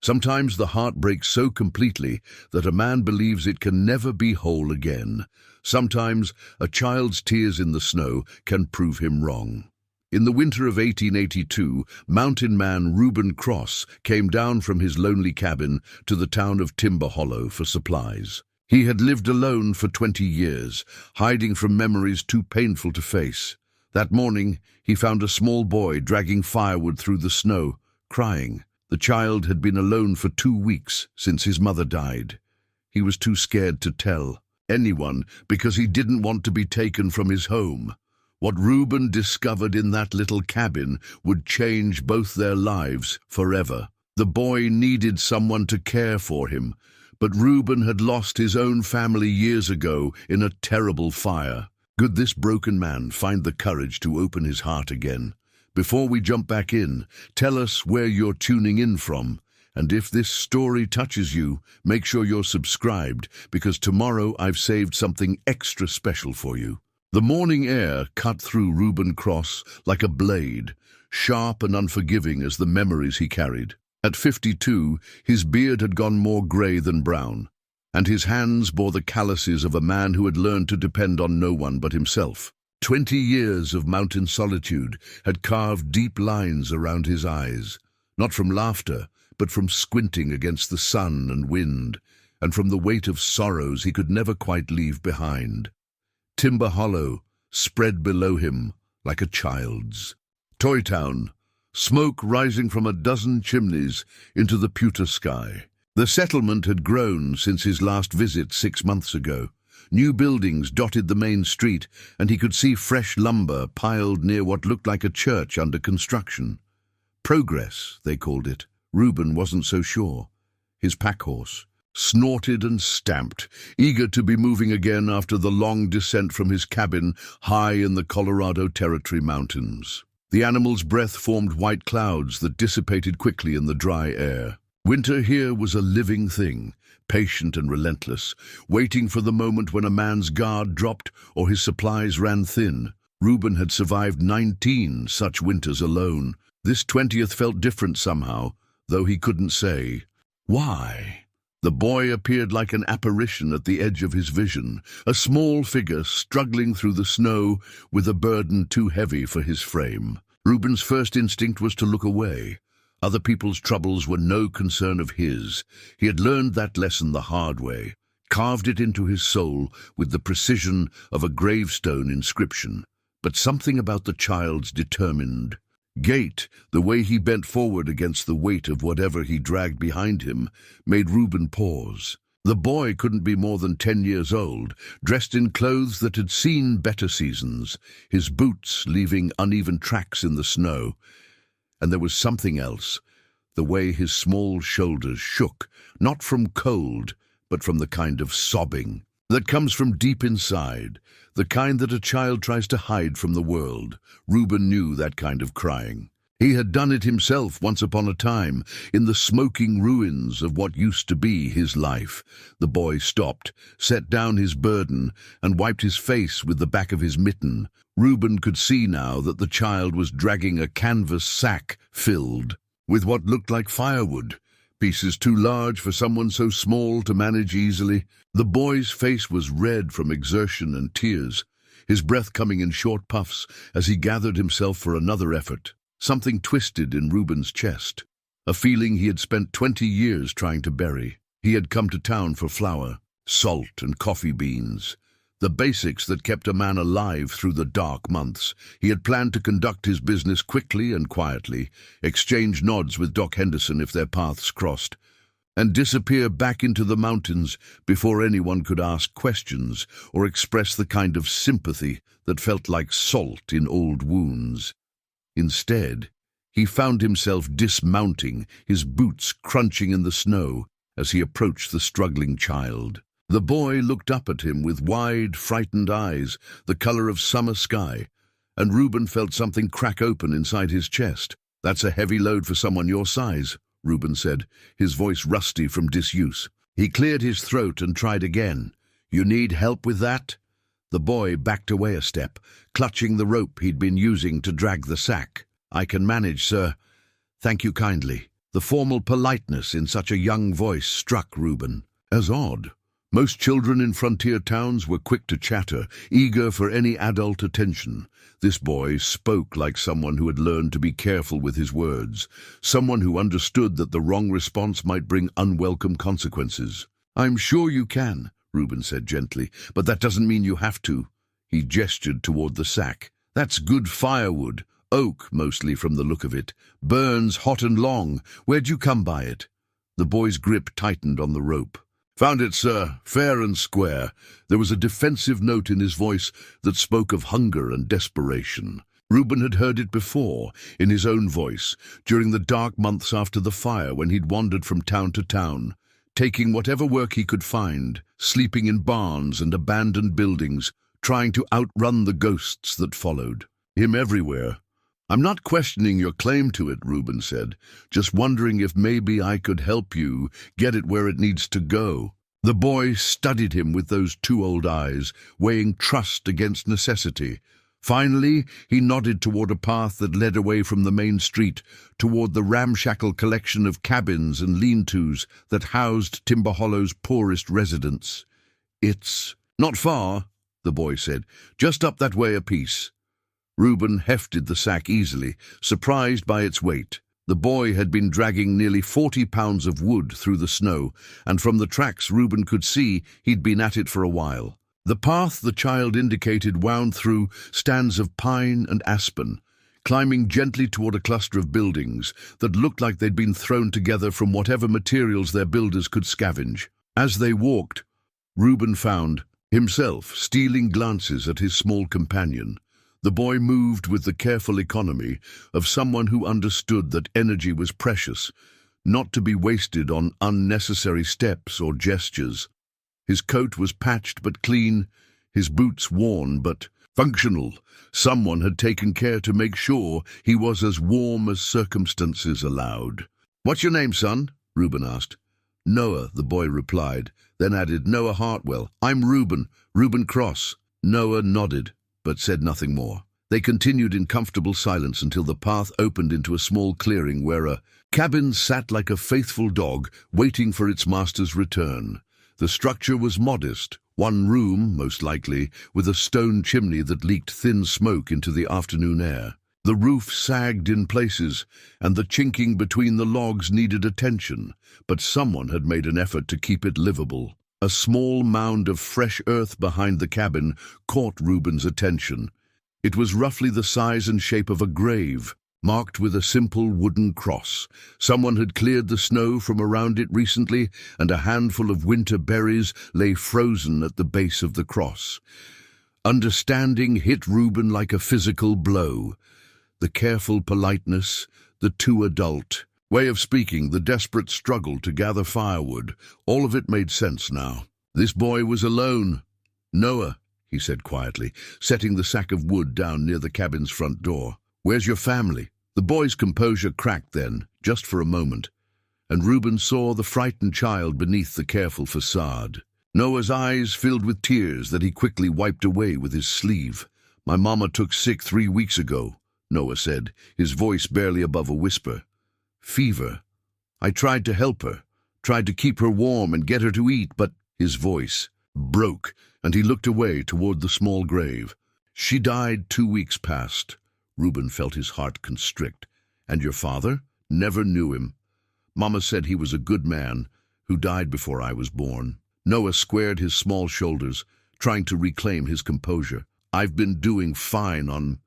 Sometimes the heart breaks so completely that a man believes it can never be whole again. Sometimes a child's tears in the snow can prove him wrong. In the winter of 1882, mountain man Reuben Cross came down from his lonely cabin to the town of Timber Hollow for supplies. He had lived alone for 20 years, hiding from memories too painful to face. That morning, he found a small boy dragging firewood through the snow, crying. The child had been alone for 2 weeks since his mother died. He was too scared to tell anyone because he didn't want to be taken from his home. What Reuben discovered in that little cabin would change both their lives forever. The boy needed someone to care for him, but Reuben had lost his own family years ago in a terrible fire. Could this broken man find the courage to open his heart again? Before we jump back in, tell us where you're tuning in from. And if this story touches you, make sure you're subscribed, because tomorrow I've saved something extra special for you. The morning air cut through Reuben Cross like a blade, sharp and unforgiving as the memories he carried. At 52, his beard had gone more grey than brown, and his hands bore the calluses of a man who had learned to depend on no one but himself. 20 years of mountain solitude had carved deep lines around his eyes, not from laughter, but from squinting against the sun and wind, and from the weight of sorrows he could never quite leave behind. Timber Hollow spread below him like a child's. Toy Town, smoke rising from a dozen chimneys into the pewter sky. The settlement had grown since his last visit 6 months ago. New buildings dotted the main street, and he could see fresh lumber piled near what looked like a church under construction. Progress, they called it. Reuben wasn't so sure. His packhorse snorted and stamped, eager to be moving again after the long descent from his cabin high in the Colorado Territory mountains. The animal's breath formed white clouds that dissipated quickly in the dry air. Winter here was a living thing, patient and relentless, waiting for the moment when a man's guard dropped or his supplies ran thin. Reuben had survived 19 such winters alone. This 20th felt different somehow, though he couldn't say why. The boy appeared like an apparition at the edge of his vision, a small figure struggling through the snow with a burden too heavy for his frame. Reuben's first instinct was to look away. Other people's troubles were no concern of his. He had learned that lesson the hard way, carved it into his soul with the precision of a gravestone inscription. But something about the child's determined gait, the way he bent forward against the weight of whatever he dragged behind him, made Reuben pause. The boy couldn't be more than 10 years old, dressed in clothes that had seen better seasons, his boots leaving uneven tracks in the snow. And there was something else, the way his small shoulders shook, not from cold, but from the kind of sobbing that comes from deep inside, the kind that a child tries to hide from the world. Reuben knew that kind of crying. He had done it himself once upon a time, in the smoking ruins of what used to be his life. The boy stopped, set down his burden, and wiped his face with the back of his mitten. Reuben could see now that the child was dragging a canvas sack filled with what looked like firewood, pieces too large for someone so small to manage easily. The boy's face was red from exertion and tears, his breath coming in short puffs as he gathered himself for another effort. Something twisted in Reuben's chest, a feeling he had spent 20 years trying to bury. He had come to town for flour, salt, and coffee beans, the basics that kept a man alive through the dark months. He had planned to conduct his business quickly and quietly, exchange nods with Doc Henderson if their paths crossed, and disappear back into the mountains before anyone could ask questions or express the kind of sympathy that felt like salt in old wounds. Instead, he found himself dismounting, his boots crunching in the snow as he approached the struggling child. The boy looked up at him with wide, frightened eyes, the color of summer sky, and Reuben felt something crack open inside his chest. "That's a heavy load for someone your size," Reuben said, his voice rusty from disuse. He cleared his throat and tried again. "You need help with that?" The boy backed away a step, clutching the rope he'd been using to drag the sack. "I can manage, sir. Thank you kindly." The formal politeness in such a young voice struck Reuben as odd. Most children in frontier towns were quick to chatter, eager for any adult attention. This boy spoke like someone who had learned to be careful with his words, someone who understood that the wrong response might bring unwelcome consequences. "I'm sure you can," Reuben said gently, "but that doesn't mean you have to." He gestured toward the sack. "That's good firewood, oak mostly from the look of it. Burns hot and long. Where'd you come by it?" The boy's grip tightened on the rope. "Found it, sir, fair and square." There was a defensive note in his voice that spoke of hunger and desperation. Reuben had heard it before, in his own voice, during the dark months after the fire when he'd wandered from town to town, taking whatever work he could find, sleeping in barns and abandoned buildings, trying to outrun the ghosts that followed him everywhere. "I'm not questioning your claim to it," Reuben said, "just wondering if maybe I could help you get it where it needs to go." The boy studied him with those two old eyes, weighing trust against necessity. Finally, he nodded toward a path that led away from the main street, toward the ramshackle collection of cabins and lean-tos that housed Timber Hollow's poorest residents. "It's not far," the boy said, "just up that way a piece." Reuben hefted the sack easily, surprised by its weight. The boy had been dragging nearly 40 pounds of wood through the snow, and from the tracks Reuben could see he'd been at it for a while. The path the child indicated wound through stands of pine and aspen, climbing gently toward a cluster of buildings that looked like they'd been thrown together from whatever materials their builders could scavenge. As they walked, Reuben found himself stealing glances at his small companion. The boy moved with the careful economy of someone who understood that energy was precious, not to be wasted on unnecessary steps or gestures. His coat was patched but clean, his boots worn but functional. Someone had taken care to make sure he was as warm as circumstances allowed. "What's your name, son?" Reuben asked. "Noah," the boy replied, then added, "Noah Hartwell. I'm Reuben Cross." Noah nodded, but said nothing more. They continued in comfortable silence until the path opened into a small clearing where a cabin sat like a faithful dog, waiting for its master's return. The structure was modest, one room, most likely, with a stone chimney that leaked thin smoke into the afternoon air. The roof sagged in places, and the chinking between the logs needed attention, but someone had made an effort to keep it livable. A small mound of fresh earth behind the cabin caught Reuben's attention. It was roughly the size and shape of a grave, marked with a simple wooden cross. Someone had cleared the snow from around it recently, and a handful of winter berries lay frozen at the base of the cross. Understanding hit Reuben like a physical blow. The careful politeness, the too adult way of speaking, the desperate struggle to gather firewood, all of it made sense now. This boy was alone. "Noah," he said quietly, setting the sack of wood down near the cabin's front door. "Where's your family?" The boy's composure cracked then, just for a moment, and Reuben saw the frightened child beneath the careful facade. Noah's eyes filled with tears that he quickly wiped away with his sleeve. "My mama took sick 3 weeks ago," Noah said, his voice barely above a whisper. "Fever. I tried to help her, tried to keep her warm and get her to eat, but—" His voice broke, and he looked away toward the small grave. "She died 2 weeks past." Reuben felt his heart constrict. "And your father?" "Never knew him. Mama said he was a good man who died before I was born." Noah squared his small shoulders, trying to reclaim his composure. "I've been doing fine on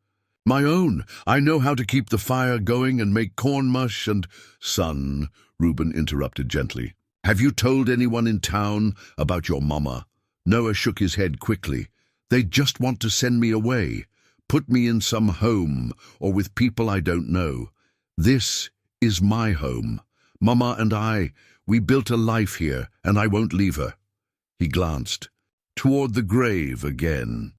my own. I know how to keep the fire going and make corn mush and—" "Son," Reuben interrupted gently, "have you told anyone in town about your mama?" Noah shook his head quickly. "They just want to send me away, put me in some home or with people I don't know. This is my home. Mama and we built a life here, and I won't leave her." He glanced toward the grave again.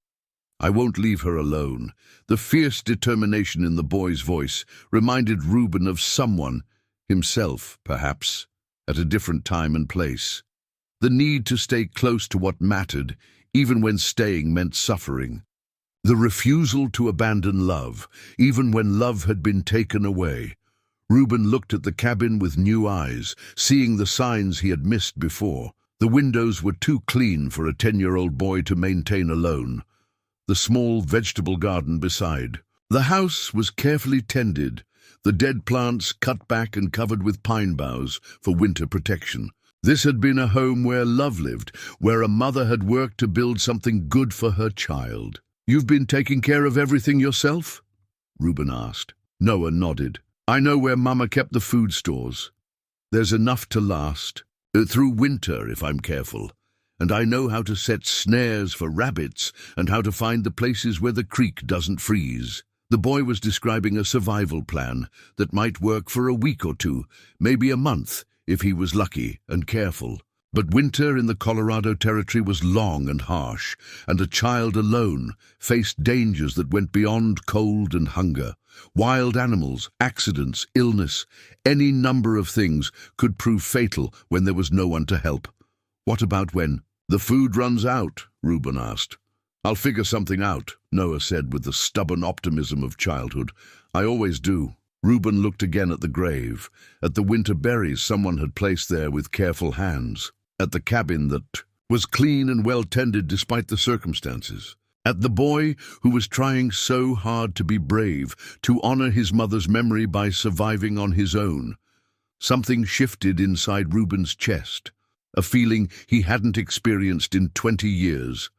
"I won't leave her alone." The fierce determination in the boy's voice reminded Reuben of someone, himself, perhaps, at a different time and place. The need to stay close to what mattered, even when staying meant suffering. The refusal to abandon love, even when love had been taken away. Reuben looked at the cabin with new eyes, seeing the signs he had missed before. The windows were too clean for a 10-year-old boy to maintain alone. The small vegetable garden beside. The house was carefully tended, the dead plants cut back and covered with pine boughs for winter protection. This had been a home where love lived, where a mother had worked to build something good for her child. "You've been taking care of everything yourself?" Reuben asked. Noah nodded. "I know where Mama kept the food stores. There's enough to last. Through winter, if I'm careful. And I know how to set snares for rabbits and how to find the places where the creek doesn't freeze." The boy was describing a survival plan that might work for a week or two, maybe a month, if he was lucky and careful. But winter in the Colorado Territory was long and harsh, and a child alone faced dangers that went beyond cold and hunger. Wild animals, accidents, illness, any number of things could prove fatal when there was no one to help. "What about when the food runs out?" Reuben asked. "I'll figure something out," Noah said with the stubborn optimism of childhood. "I always do." Reuben looked again at the grave, at the winter berries someone had placed there with careful hands, at the cabin that was clean and well tended despite the circumstances, at the boy who was trying so hard to be brave, to honor his mother's memory by surviving on his own. Something shifted inside Reuben's chest, a feeling he hadn't experienced in 20 years.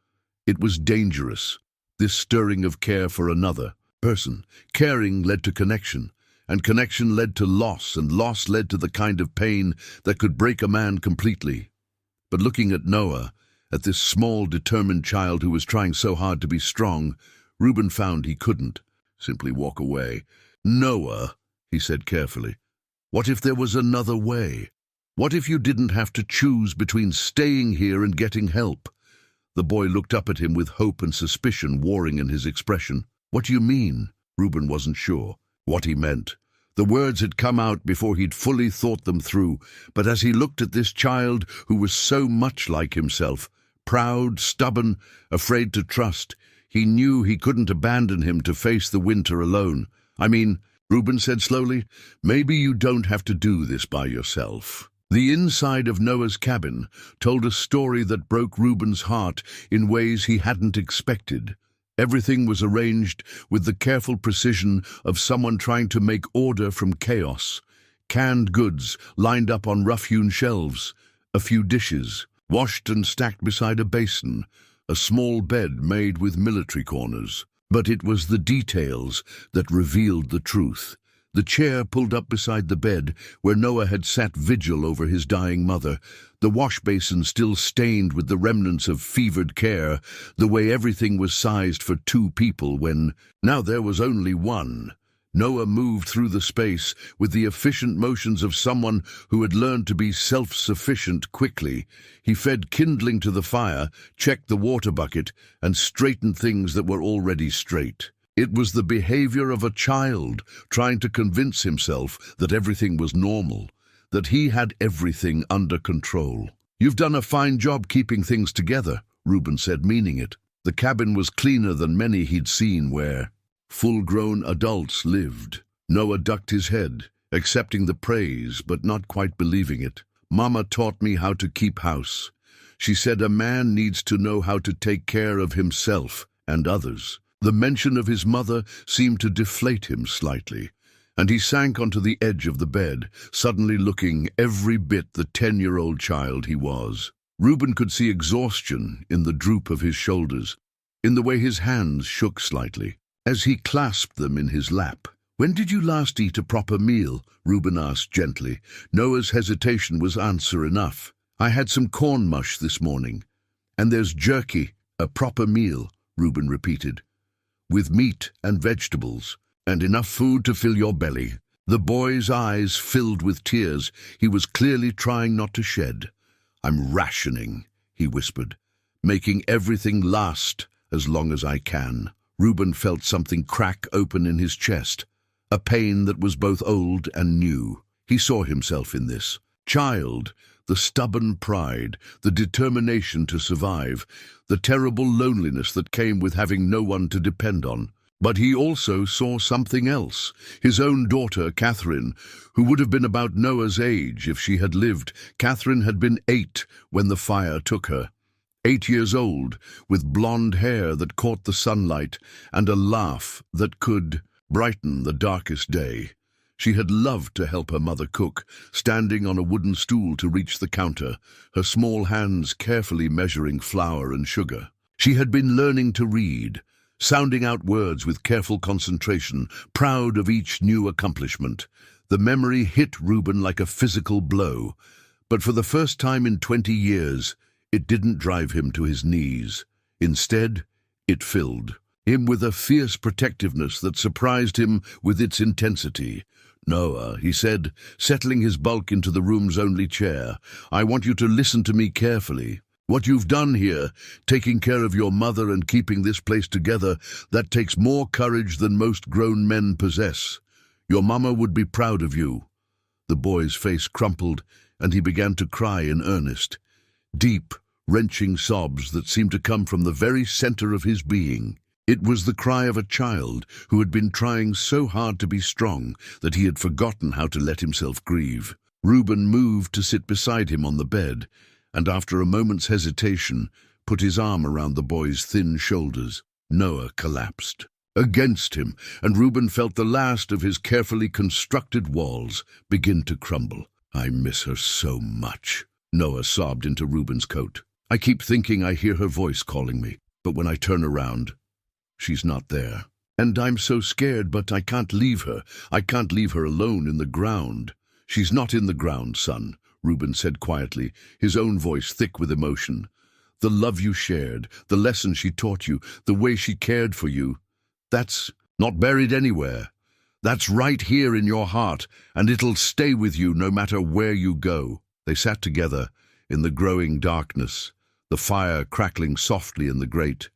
It was dangerous, this stirring of care for another person. Caring led to connection, and connection led to loss, and loss led to the kind of pain that could break a man completely. But looking at Noah, at this small, determined child who was trying so hard to be strong, Reuben found he couldn't simply walk away. "Noah," he said carefully, "what if there was another way? What if you didn't have to choose between staying here and getting help?" The boy looked up at him with hope and suspicion warring in his expression. "What do you mean?" Reuben wasn't sure what he meant. The words had come out before he'd fully thought them through, but as he looked at this child who was so much like himself, proud, stubborn, afraid to trust, he knew he couldn't abandon him to face the winter alone. "I mean," Reuben said slowly, "maybe you don't have to do this by yourself." The inside of Noah's cabin told a story that broke Reuben's heart in ways he hadn't expected. Everything was arranged with the careful precision of someone trying to make order from chaos. Canned goods lined up on rough-hewn shelves, a few dishes washed and stacked beside a basin, a small bed made with military corners. But it was the details that revealed the truth. The chair pulled up beside the bed, where Noah had sat vigil over his dying mother, the wash basin still stained with the remnants of fevered care, the way everything was sized for 2 people when now there was only one. Noah moved through the space with the efficient motions of someone who had learned to be self-sufficient quickly. He fed kindling to the fire, checked the water bucket, and straightened things that were already straight. It was the behavior of a child trying to convince himself that everything was normal, that he had everything under control. "You've done a fine job keeping things together," Reuben said, meaning it. The cabin was cleaner than many he'd seen where full-grown adults lived. Noah ducked his head, accepting the praise but not quite believing it. "Mama taught me how to keep house. She said a man needs to know how to take care of himself and others." The mention of his mother seemed to deflate him slightly, and he sank onto the edge of the bed, suddenly looking every bit the 10-year-old child he was. Reuben could see exhaustion in the droop of his shoulders, in the way his hands shook slightly, as he clasped them in his lap. "When did you last eat a proper meal?" Reuben asked gently. Noah's hesitation was answer enough. "I had some corn mush this morning." "And there's jerky, a proper meal," Reuben repeated. "With meat and vegetables, and enough food to fill your belly." The boy's eyes filled with tears. He was clearly trying not to shed. "I'm rationing," he whispered, "making everything last as long as I can." Reuben felt something crack open in his chest, a pain that was both old and new. He saw himself in this child, the stubborn pride, the determination to survive, the terrible loneliness that came with having no one to depend on. But he also saw something else. His own daughter, Catherine, who would have been about Noah's age if she had lived. Catherine had been 8 when the fire took her. 8 years old, with blonde hair that caught the sunlight and a laugh that could brighten the darkest day. She had loved to help her mother cook, standing on a wooden stool to reach the counter, her small hands carefully measuring flour and sugar. She had been learning to read, sounding out words with careful concentration, proud of each new accomplishment. The memory hit Reuben like a physical blow, but for the first time in 20 years, it didn't drive him to his knees. Instead, it filled him with a fierce protectiveness that surprised him with its intensity. "Noah," he said, settling his bulk into the room's only chair, "I want you to listen to me carefully. What you've done here, taking care of your mother and keeping this place together, that takes more courage than most grown men possess. Your mama would be proud of you." The boy's face crumpled, and he began to cry in earnest. Deep, wrenching sobs that seemed to come from the very center of his being. It was the cry of a child who had been trying so hard to be strong that he had forgotten how to let himself grieve. Reuben moved to sit beside him on the bed, and after a moment's hesitation, put his arm around the boy's thin shoulders. Noah collapsed against him, and Reuben felt the last of his carefully constructed walls begin to crumble. "I miss her so much," Noah sobbed into Reuben's coat. "I keep thinking I hear her voice calling me, but when I turn around, she's not there. And I'm so scared, but I can't leave her. I can't leave her alone in the ground." "She's not in the ground, son," Reuben said quietly, his own voice thick with emotion. "The love you shared, the lesson she taught you, the way she cared for you, that's not buried anywhere. That's right here in your heart, and it'll stay with you no matter where you go." They sat together in the growing darkness, the fire crackling softly in the grate,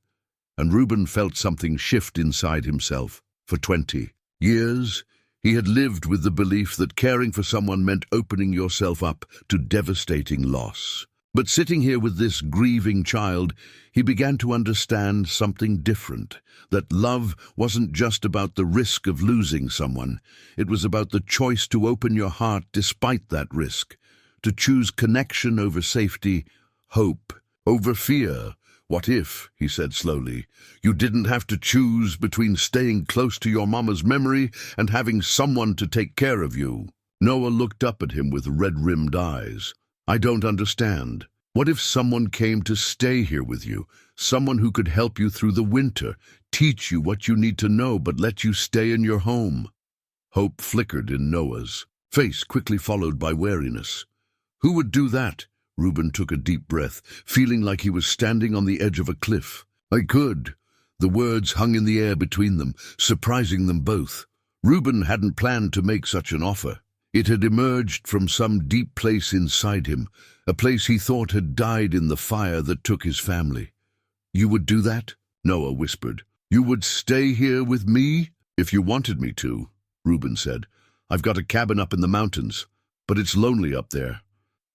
and Reuben felt something shift inside himself. For 20 years, he had lived with the belief that caring for someone meant opening yourself up to devastating loss. But sitting here with this grieving child, he began to understand something different, that love wasn't just about the risk of losing someone. It was about the choice to open your heart despite that risk, to choose connection over safety, hope over fear. "What if," he said slowly, "you didn't have to choose between staying close to your mama's memory and having someone to take care of you?" Noah looked up at him with red-rimmed eyes. "I don't understand. What if someone came to stay here with you, someone who could help you through the winter, teach you what you need to know but let you stay in your home?" Hope flickered in Noah's face, quickly followed by wariness. "Who would do that?" Reuben took a deep breath, feeling like he was standing on the edge of a cliff. "I could." The words hung in the air between them, surprising them both. Reuben hadn't planned to make such an offer. It had emerged from some deep place inside him, a place he thought had died in the fire that took his family. "You would do that?" Noah whispered. "You would stay here with me?" "If you wanted me to," Reuben said. "I've got a cabin up in the mountains, but it's lonely up there.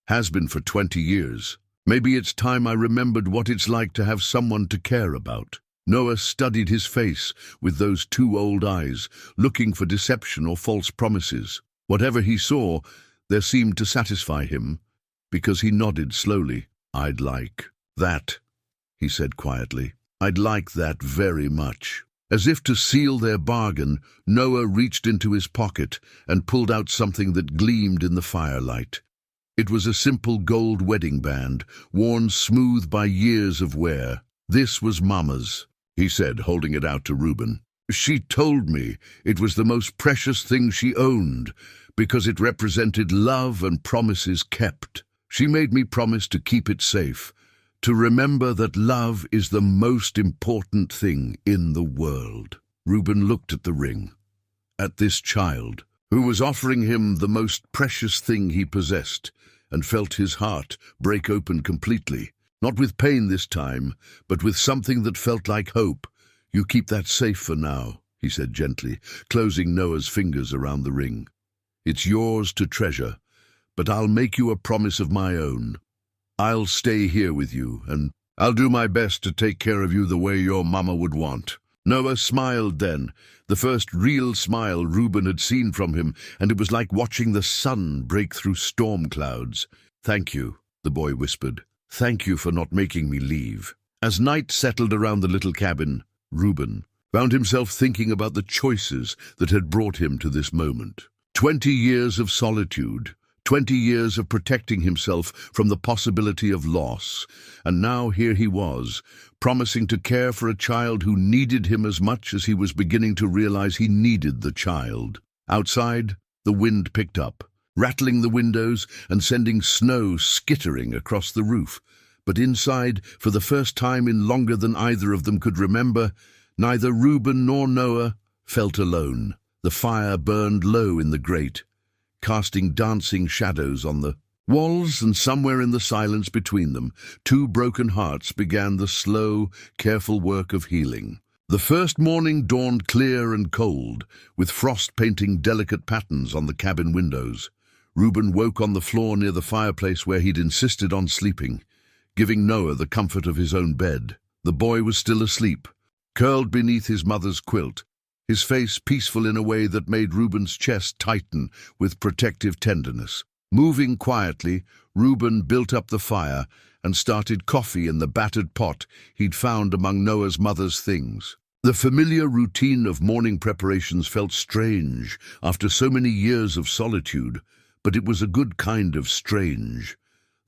Has been for 20 years. Maybe it's time I remembered what it's like to have someone to care about." Noah studied his face with those 2 old eyes, looking for deception or false promises. Whatever he saw, there seemed to satisfy him, because he nodded slowly. "I'd like that," he said quietly. "I'd like that very much." As if to seal their bargain, Noah reached into his pocket and pulled out something that gleamed in the firelight. It was a simple gold wedding band, worn smooth by years of wear. "This was Mama's," he said, holding it out to Reuben. "She told me it was the most precious thing she owned, because it represented love and promises kept. She made me promise to keep it safe, to remember that love is the most important thing in the world." Reuben looked at the ring, at this child, who was offering him the most precious thing he possessed, and felt his heart break open completely. Not with pain this time, but with something that felt like hope. "You keep that safe for now," he said gently, closing Noah's fingers around the ring. "It's yours to treasure, but I'll make you a promise of my own. I'll stay here with you, and I'll do my best to take care of you the way your mama would want." Noah smiled then, the first real smile Reuben had seen from him, and it was like watching the sun break through storm clouds. "Thank you," the boy whispered. "Thank you for not making me leave." As night settled around the little cabin, Reuben found himself thinking about the choices that had brought him to this moment. 20 years of solitude, 20 years of protecting himself from the possibility of loss, and now here he was, promising to care for a child who needed him as much as he was beginning to realize he needed the child. Outside, the wind picked up, rattling the windows and sending snow skittering across the roof. But inside, for the first time in longer than either of them could remember, neither Reuben nor Noah felt alone. The fire burned low in the grate, casting dancing shadows on the walls, and somewhere in the silence between them, two broken hearts began the slow, careful work of healing. The first morning dawned clear and cold, with frost painting delicate patterns on the cabin windows. Reuben woke on the floor near the fireplace where he'd insisted on sleeping, giving Noah the comfort of his own bed. The boy was still asleep, curled beneath his mother's quilt, his face peaceful in a way that made Reuben's chest tighten with protective tenderness. Moving quietly, Reuben built up the fire and started coffee in the battered pot he'd found among Noah's mother's things. The familiar routine of morning preparations felt strange after so many years of solitude, but it was a good kind of strange,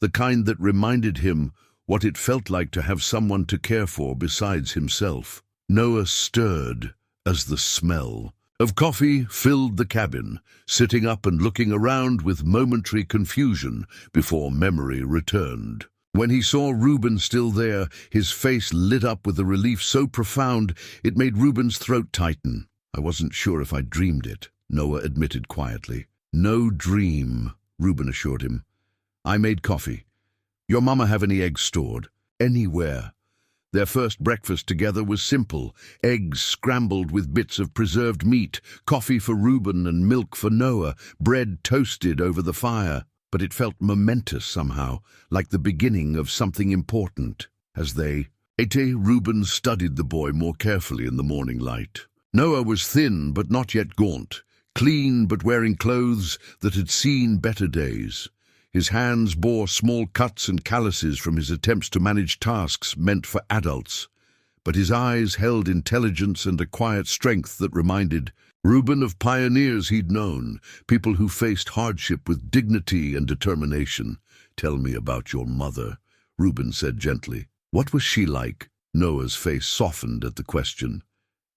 the kind that reminded him what it felt like to have someone to care for besides himself. Noah stirred as the smell of coffee filled the cabin, sitting up and looking around with momentary confusion before memory returned. When he saw Reuben still there, his face lit up with a relief so profound it made Reuben's throat tighten. "I wasn't sure if I dreamed it," Noah admitted quietly. "No dream," Reuben assured him. "I made coffee. Your mama have any eggs stored?" "Anywhere." Their first breakfast together was simple: eggs scrambled with bits of preserved meat, coffee for Reuben and milk for Noah, bread toasted over the fire. But it felt momentous somehow, like the beginning of something important. As they ate, Reuben studied the boy more carefully in the morning light. Noah was thin but not yet gaunt, clean but wearing clothes that had seen better days. His hands bore small cuts and calluses from his attempts to manage tasks meant for adults, but his eyes held intelligence and a quiet strength that reminded Reuben of pioneers he'd known, people who faced hardship with dignity and determination. "Tell me about your mother," Reuben said gently. "What was she like?" Noah's face softened at the question.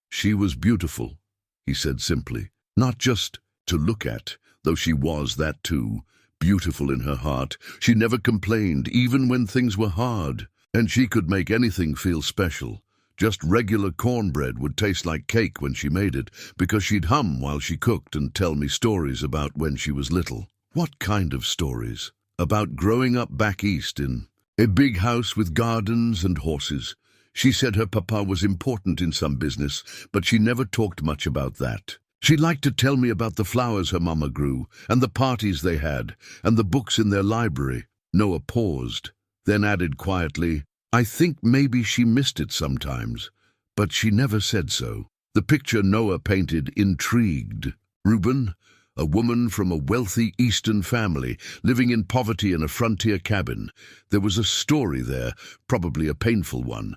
"She was beautiful," he said simply. "Not just to look at, though she was that too. Beautiful in her heart. She never complained, even when things were hard. And she could make anything feel special. Just regular cornbread would taste like cake when she made it, because she'd hum while she cooked and tell me stories about when she was little." "What kind of stories?" "About growing up back east in a big house with gardens and horses. She said her papa was important in some business, but she never talked much about that. She liked to tell me about the flowers her mama grew, and the parties they had, and the books in their library." Noah paused, then added quietly, "I think maybe she missed it sometimes, but she never said so." The picture Noah painted intrigued. Reuben, a woman from a wealthy Eastern family, living in poverty in a frontier cabin. There was a story there, probably a painful one,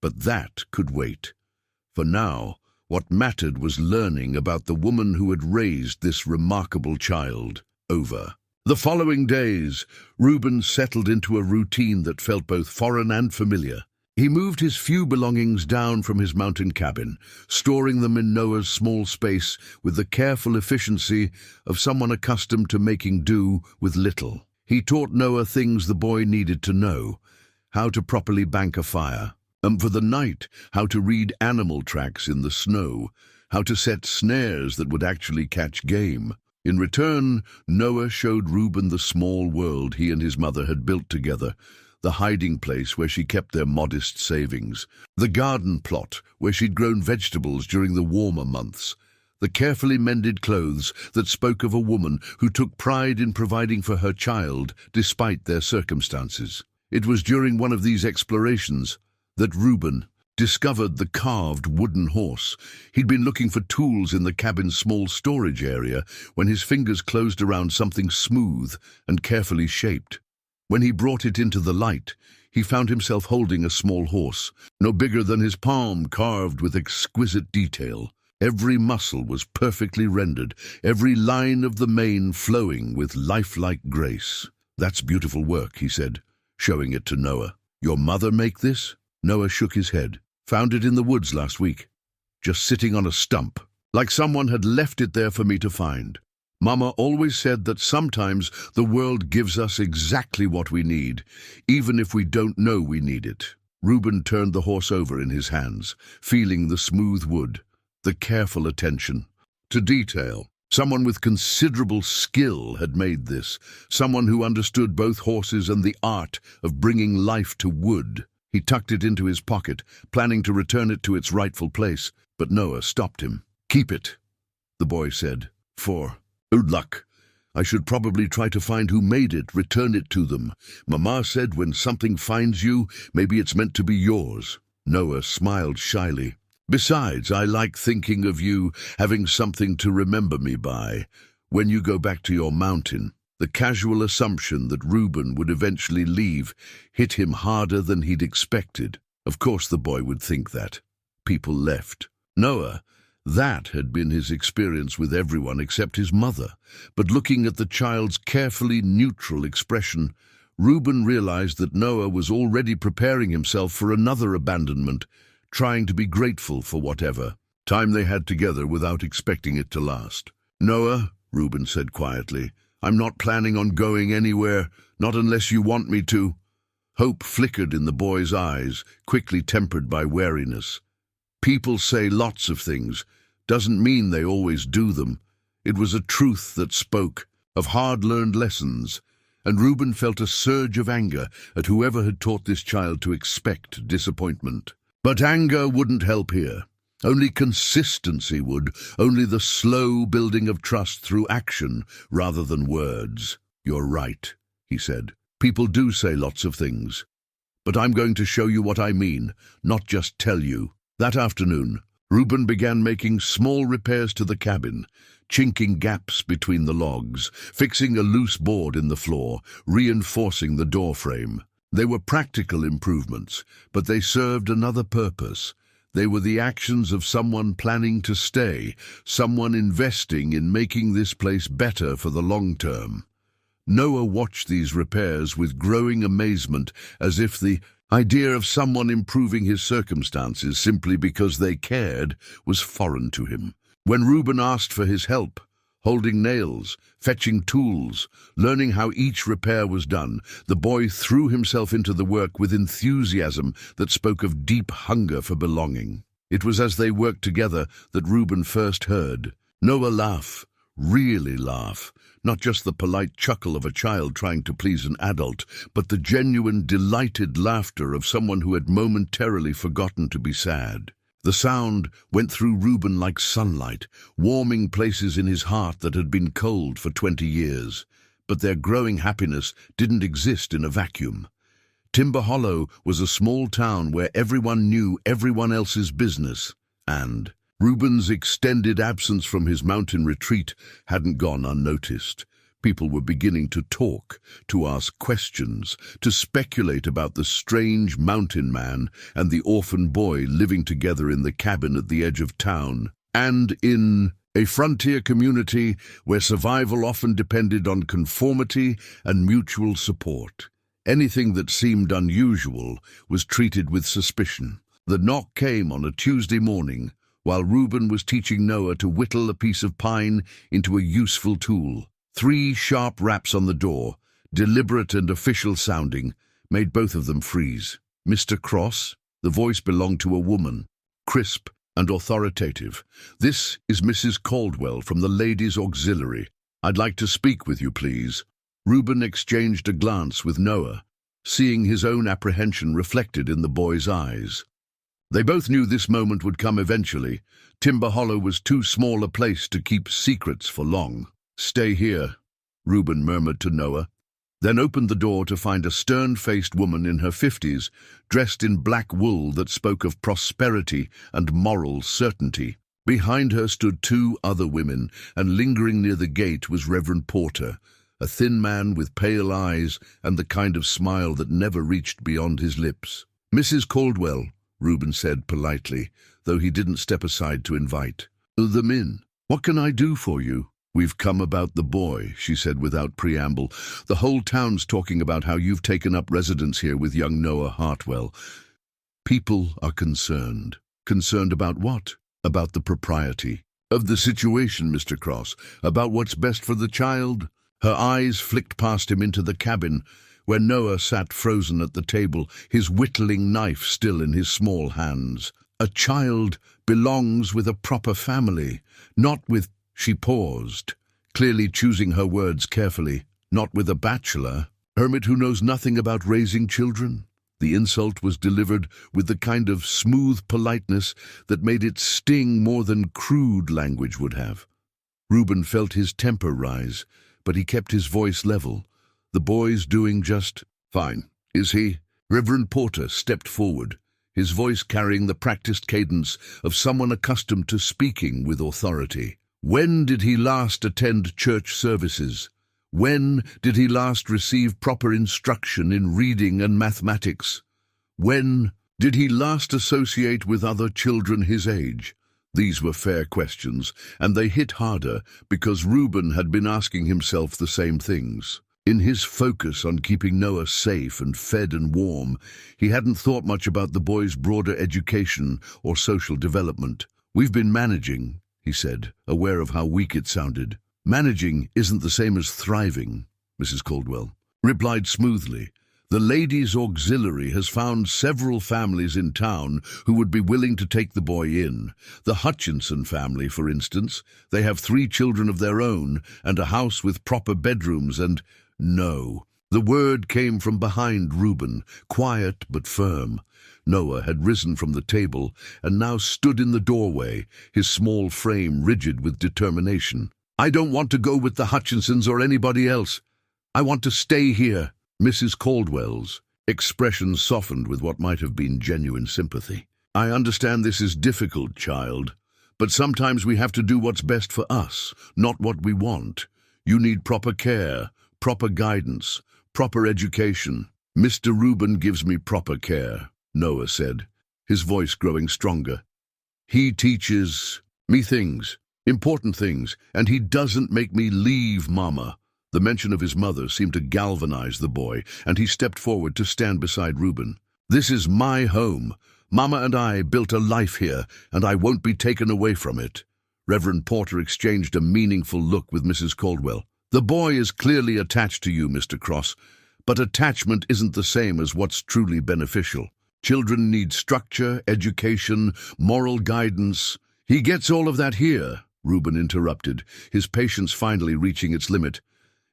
but that could wait. For now, what mattered was learning about the woman who had raised this remarkable child. Over the following days, Reuben settled into a routine that felt both foreign and familiar. He moved his few belongings down from his mountain cabin, storing them in Noah's small space with the careful efficiency of someone accustomed to making do with little. He taught Noah things the boy needed to know: how to properly bank a fire, and for the night, how to read animal tracks in the snow, how to set snares that would actually catch game. In return, Noah showed Reuben the small world he and his mother had built together, the hiding place where she kept their modest savings, the garden plot where she'd grown vegetables during the warmer months, the carefully mended clothes that spoke of a woman who took pride in providing for her child despite their circumstances. It was during one of these explorations that Reuben discovered the carved wooden horse. He'd been looking for tools in the cabin's small storage area when his fingers closed around something smooth and carefully shaped. When he brought it into the light, he found himself holding a small horse, no bigger than his palm, carved with exquisite detail. Every muscle was perfectly rendered, every line of the mane flowing with lifelike grace. "That's beautiful work," he said, showing it to Noah. "Your mother make this?" Noah shook his head. "Found it in the woods last week, just sitting on a stump, like someone had left it there for me to find. Mama always said that sometimes the world gives us exactly what we need, even if we don't know we need it." Reuben turned the horse over in his hands, feeling the smooth wood, the careful attention to detail. Someone with considerable skill had made this, someone who understood both horses and the art of bringing life to wood. He tucked it into his pocket, planning to return it to its rightful place, but Noah stopped him. "Keep it," the boy said. "For good luck. I should probably try to find who made it, return it to them. Mama said when something finds you, maybe it's meant to be yours." Noah smiled shyly. "Besides, I like thinking of you having something to remember me by when you go back to your mountain." The casual assumption that Reuben would eventually leave hit him harder than he'd expected. Of course the boy would think that. People left. Noah, that had been his experience with everyone except his mother. But looking at the child's carefully neutral expression, Reuben realized that Noah was already preparing himself for another abandonment, trying to be grateful for whatever time they had together without expecting it to last. "Noah," Reuben said quietly, "I'm not planning on going anywhere, not unless you want me to." Hope flickered in the boy's eyes, quickly tempered by wariness. People say lots of things, doesn't mean they always do them. It was a truth that spoke, of hard-learned lessons, and Reuben felt a surge of anger at whoever had taught this child to expect disappointment. But anger wouldn't help here. Only consistency would, only the slow building of trust through action rather than words. "You're right," he said. "People do say lots of things. But I'm going to show you what I mean, not just tell you." That afternoon, Reuben began making small repairs to the cabin, chinking gaps between the logs, fixing a loose board in the floor, reinforcing the door frame. They were practical improvements, but they served another purpose. They were the actions of someone planning to stay, someone investing in making this place better for the long term. Noah watched these repairs with growing amazement, as if the idea of someone improving his circumstances simply because they cared was foreign to him. When Reuben asked for his help, holding nails, fetching tools, learning how each repair was done, the boy threw himself into the work with enthusiasm that spoke of deep hunger for belonging. It was as they worked together that Reuben first heard Noah laugh, really laugh, not just the polite chuckle of a child trying to please an adult, but the genuine, delighted laughter of someone who had momentarily forgotten to be sad. The sound went through Reuben like sunlight, warming places in his heart that had been cold for 20 years. But their growing happiness didn't exist in a vacuum. Timber Hollow was a small town where everyone knew everyone else's business, and Reuben's extended absence from his mountain retreat hadn't gone unnoticed. People were beginning to talk, to ask questions, to speculate about the strange mountain man and the orphan boy living together in the cabin at the edge of town. And in a frontier community where survival often depended on conformity and mutual support, anything that seemed unusual was treated with suspicion. The knock came on a Tuesday morning, while Reuben was teaching Noah to whittle a piece of pine into a useful tool. 3 sharp raps on the door, deliberate and official sounding, made both of them freeze. "Mr. Cross?" The voice belonged to a woman, crisp and authoritative. "This is Mrs. Caldwell from the Ladies' Auxiliary. I'd like to speak with you, please." Reuben exchanged a glance with Noah, seeing his own apprehension reflected in the boy's eyes. They both knew this moment would come eventually. Timber Hollow was too small a place to keep secrets for long. "Stay here," Reuben murmured to Noah. then opened the door to find a stern-faced woman in her 50s, dressed in black wool that spoke of prosperity and moral certainty. Behind her stood two other women, and lingering near the gate was Reverend Porter, a thin man with pale eyes and the kind of smile that never reached beyond his lips. "Mrs. Caldwell," Reuben said politely, though he didn't step aside to invite them in. "What can I do for you?" "We've come about the boy," she said without preamble. "The whole town's talking about how you've taken up residence here with young Noah Hartwell. People are concerned." "Concerned about what?" "About the propriety of the situation, Mr. Cross. About what's best for the child." Her eyes flicked past him into the cabin, where Noah sat frozen at the table, his whittling knife still in his small hands. "A child belongs with a proper family, not with—" She paused, clearly choosing her words carefully. "Not with a bachelor, hermit who knows nothing about raising children." The insult was delivered with the kind of smooth politeness that made it sting more than crude language would have. Reuben felt his temper rise, but he kept his voice level. "The boy's doing just fine, is he?" Reverend Porter stepped forward, his voice carrying the practiced cadence of someone accustomed to speaking with authority. "When did he last attend church services? When did he last receive proper instruction in reading and mathematics? When did he last associate with other children his age?" These were fair questions, and they hit harder because Reuben had been asking himself the same things. In his focus on keeping Noah safe and fed and warm, he hadn't thought much about the boy's broader education or social development. "We've been managing," he said, aware of how weak it sounded. "Managing isn't the same as thriving," Mrs. Caldwell replied smoothly. "The Ladies' Auxiliary has found several families in town who would be willing to take the boy in. The Hutchinson family, for instance. They have 3 children of their own and a house with proper bedrooms and—" "No." The word came from behind Reuben, quiet but firm. Noah had risen from the table and now stood in the doorway, his small frame rigid with determination. "I don't want to go with the Hutchinsons or anybody else. I want to stay here." Mrs. Caldwell's expression softened with what might have been genuine sympathy. "I understand this is difficult, child, but sometimes we have to do what's best for us, not what we want. You need proper care, proper guidance, proper education." "Mr. Reuben gives me proper care," Noah said, his voice growing stronger. "He teaches me things, important things, and he doesn't make me leave Mama." The mention of his mother seemed to galvanize the boy, and he stepped forward to stand beside Reuben. "This is my home. Mama and I built a life here, and I won't be taken away from it." Reverend Porter exchanged a meaningful look with Mrs. Caldwell. "The boy is clearly attached to you, Mr. Cross, but attachment isn't the same as what's truly beneficial. Children need structure, education, moral guidance." "He gets all of that here," Reuben interrupted, his patience finally reaching its limit.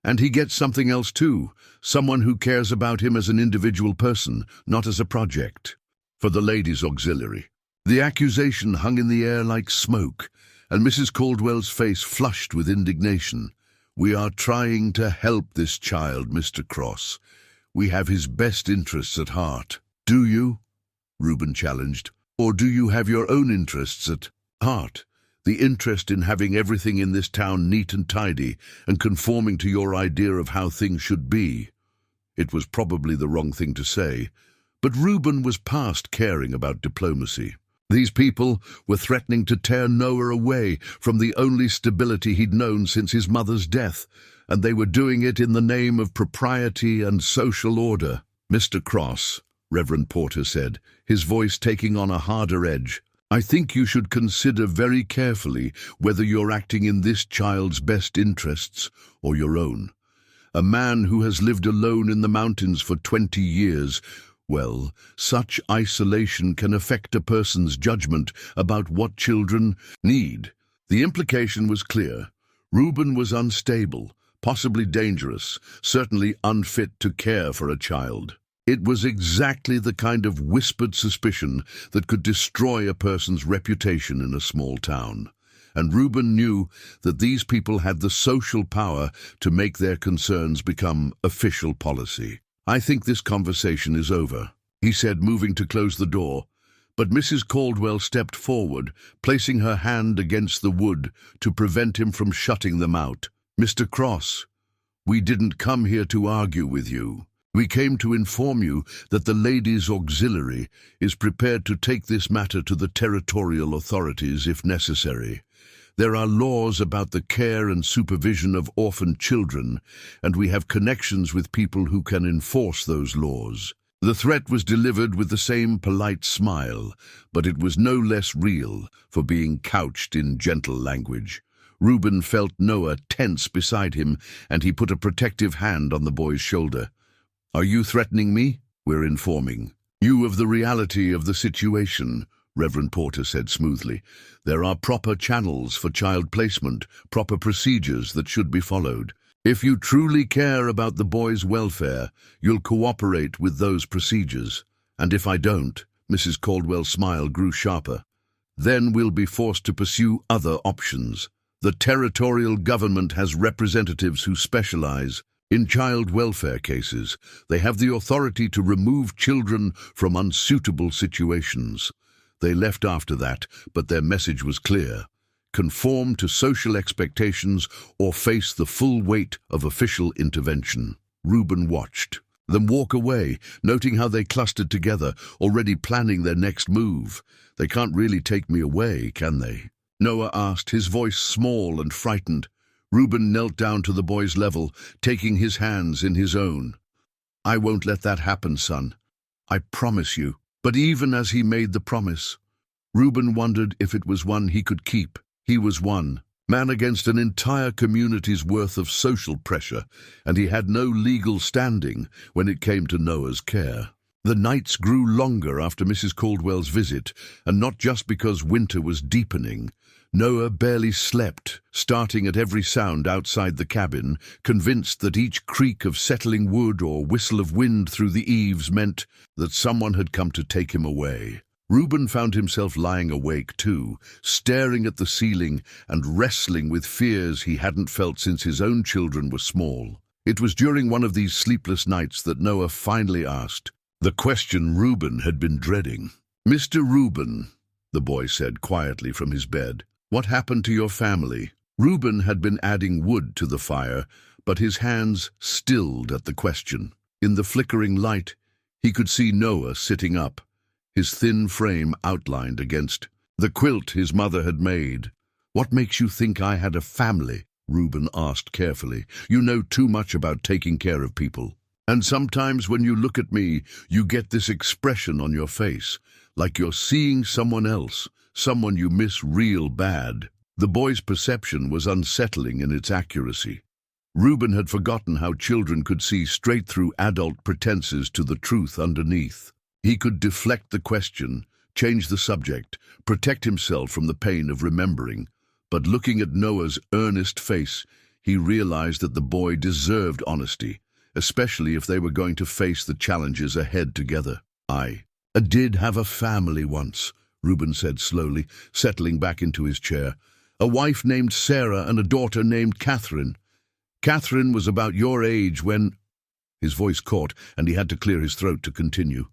"And he gets something else too, someone who cares about him as an individual person, not as a project." "For the Ladies' Auxiliary." The accusation hung in the air like smoke, and Mrs. Caldwell's face flushed with indignation. "We are trying to help this child, Mr. Cross. We have his best interests at heart." "Do you?" Reuben challenged. "Or do you have your own interests at heart? The interest in having everything in this town neat and tidy and conforming to your idea of how things should be." It was probably the wrong thing to say, but Reuben was past caring about diplomacy. These people were threatening to tear Noah away from the only stability he'd known since his mother's death, and they were doing it in the name of propriety and social order. "Mr. Cross," Reverend Porter said, his voice taking on a harder edge, "I think you should consider very carefully whether you're acting in this child's best interests or your own. A man who has lived alone in the mountains for 20 years, well, such isolation can affect a person's judgment about what children need." The implication was clear. Reuben was unstable, possibly dangerous, certainly unfit to care for a child. It was exactly the kind of whispered suspicion that could destroy a person's reputation in a small town. and Reuben knew that these people had the social power to make their concerns become official policy. "I think this conversation is over," he said, moving to close the door. But Mrs. Caldwell stepped forward, placing her hand against the wood to prevent him from shutting them out. "Mr. Cross, we didn't come here to argue with you. We came to inform you that the Ladies' Auxiliary is prepared to take this matter to the territorial authorities if necessary. There are laws about the care and supervision of orphan children, and we have connections with people who can enforce those laws." The threat was delivered with the same polite smile, but it was no less real for being couched in gentle language. Reuben felt Noah tense beside him, and he put a protective hand on the boy's shoulder. "Are you threatening me?" "We're informing you of the reality of the situation," Reverend Porter said smoothly. "There are proper channels for child placement, proper procedures that should be followed. If you truly care about the boy's welfare, you'll cooperate with those procedures. And if I don't," Mrs. Caldwell's smile grew sharper, "then we'll be forced to pursue other options. The territorial government has representatives who specialize in child welfare cases. They have the authority to remove children from unsuitable situations." They left after that, but their message was clear: conform to social expectations or face the full weight of official intervention. Reuben watched them walk away, noting how they clustered together, already planning their next move. "They can't really take me away, can they?" Noah asked, his voice small and frightened. Reuben knelt down to the boy's level, taking his hands in his own. "I won't let that happen, son. I promise you." But even as he made the promise, Reuben wondered if it was one he could keep. He was one man against an entire community's worth of social pressure, and he had no legal standing when it came to Noah's care. The nights grew longer after Mrs. Caldwell's visit, and not just because winter was deepening. Noah barely slept, starting at every sound outside the cabin, convinced that each creak of settling wood or whistle of wind through the eaves meant that someone had come to take him away. Reuben found himself lying awake too, staring at the ceiling and wrestling with fears he hadn't felt since his own children were small. It was during one of these sleepless nights that Noah finally asked the question Reuben had been dreading. "Mr. Reuben," the boy said quietly from his bed, "what happened to your family?" Reuben had been adding wood to the fire, but his hands stilled at the question. In the flickering light, he could see Noah sitting up, his thin frame outlined against the quilt his mother had made. "What makes you think I had a family?" Reuben asked carefully. "You know too much about taking care of people. And sometimes when you look at me, you get this expression on your face, like you're seeing someone else, someone you miss real bad." The boy's perception was unsettling in its accuracy. Reuben had forgotten how children could see straight through adult pretenses to the truth underneath. He could deflect the question, change the subject, protect himself from the pain of remembering. But looking at Noah's earnest face, he realized that the boy deserved honesty, especially if they were going to face the challenges ahead together. "I did have a family once," Reuben said slowly, settling back into his chair. "A wife named Sarah and a daughter named Catherine. Catherine was about your age when—" His voice caught, and he had to clear his throat to continue.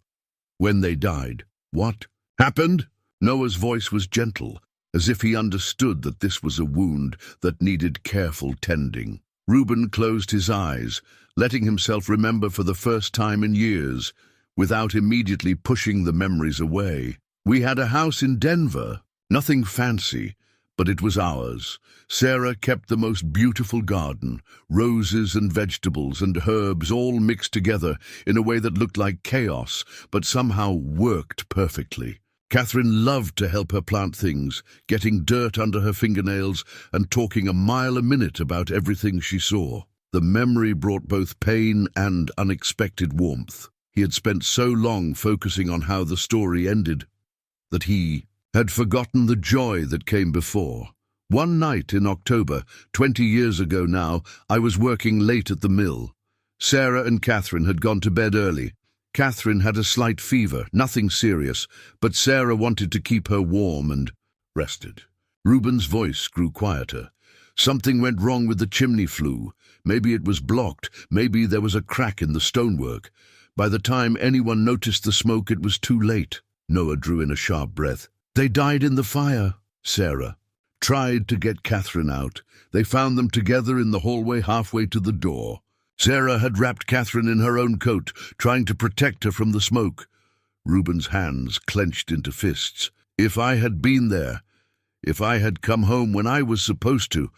"When they died." "What happened?" Noah's voice was gentle, as if he understood that this was a wound that needed careful tending. Reuben closed his eyes, letting himself remember for the first time in years, without immediately pushing the memories away. "We had a house in Denver, nothing fancy, but it was ours. Sarah kept the most beautiful garden, roses and vegetables and herbs all mixed together in a way that looked like chaos, but somehow worked perfectly. Catherine loved to help her plant things, getting dirt under her fingernails and talking a mile a minute about everything she saw. The memory brought both pain and unexpected warmth. He had spent so long focusing on how the story ended that he had forgotten the joy that came before. One night in October, 20 years ago now, I was working late at the mill. Sarah and Catherine had gone to bed early. Catherine had a slight fever, nothing serious, but Sarah wanted to keep her warm and rested. Reuben's voice grew quieter. Something went wrong with the chimney flue. Maybe it was blocked. Maybe there was a crack in the stonework. By the time anyone noticed the smoke, it was too late. Noah drew in a sharp breath. They died in the fire. Sarah tried to get Catherine out. They found them together in the hallway halfway to the door. Sarah had wrapped Catherine in her own coat, trying to protect her from the smoke. Reuben's hands clenched into fists. If I had been there, if I had come home when I was supposed to,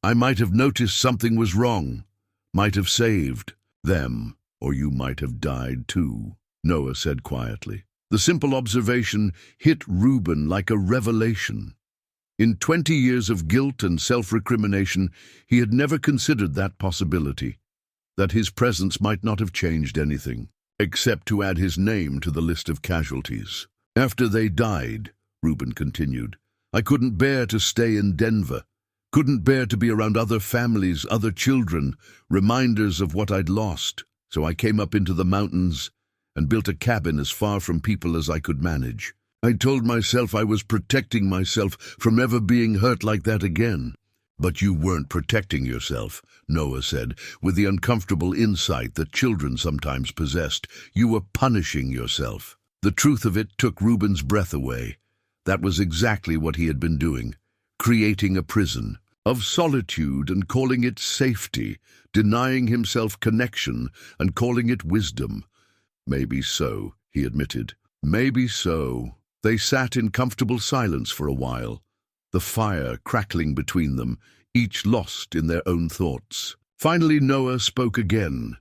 I might have noticed something was wrong, might have saved them, or you might have died too, Noah said quietly. The simple observation hit Reuben like a revelation. In 20 years of guilt and self-recrimination, he had never considered that possibility, that his presence might not have changed anything, except to add his name to the list of casualties. After they died, Reuben continued, I couldn't bear to stay in Denver, couldn't bear to be around other families, other children, reminders of what I'd lost. So I came up into the mountains and built a cabin as far from people as I could manage. I told myself I was protecting myself from ever being hurt like that again. But you weren't protecting yourself, Noah said, with the uncomfortable insight that children sometimes possessed. You were punishing yourself. The truth of it took Reuben's breath away. That was exactly what he had been doing, creating a prison of solitude and calling it safety, denying himself connection and calling it wisdom. Maybe so, he admitted. Maybe so. They sat in comfortable silence for a while, the fire crackling between them, each lost in their own thoughts. Finally, Noah spoke again.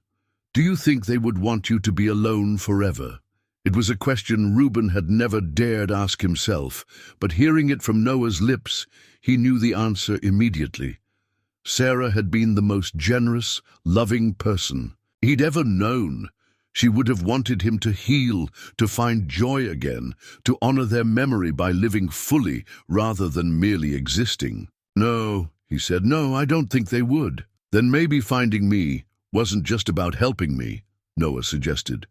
Do you think they would want you to be alone forever? It was a question Reuben had never dared ask himself, but hearing it from Noah's lips, he knew the answer immediately. Sarah had been the most generous, loving person he'd ever known. She would have wanted him to heal, to find joy again, to honor their memory by living fully rather than merely existing. No, he said, no, I don't think they would. Then maybe finding me wasn't just about helping me, Noah suggested.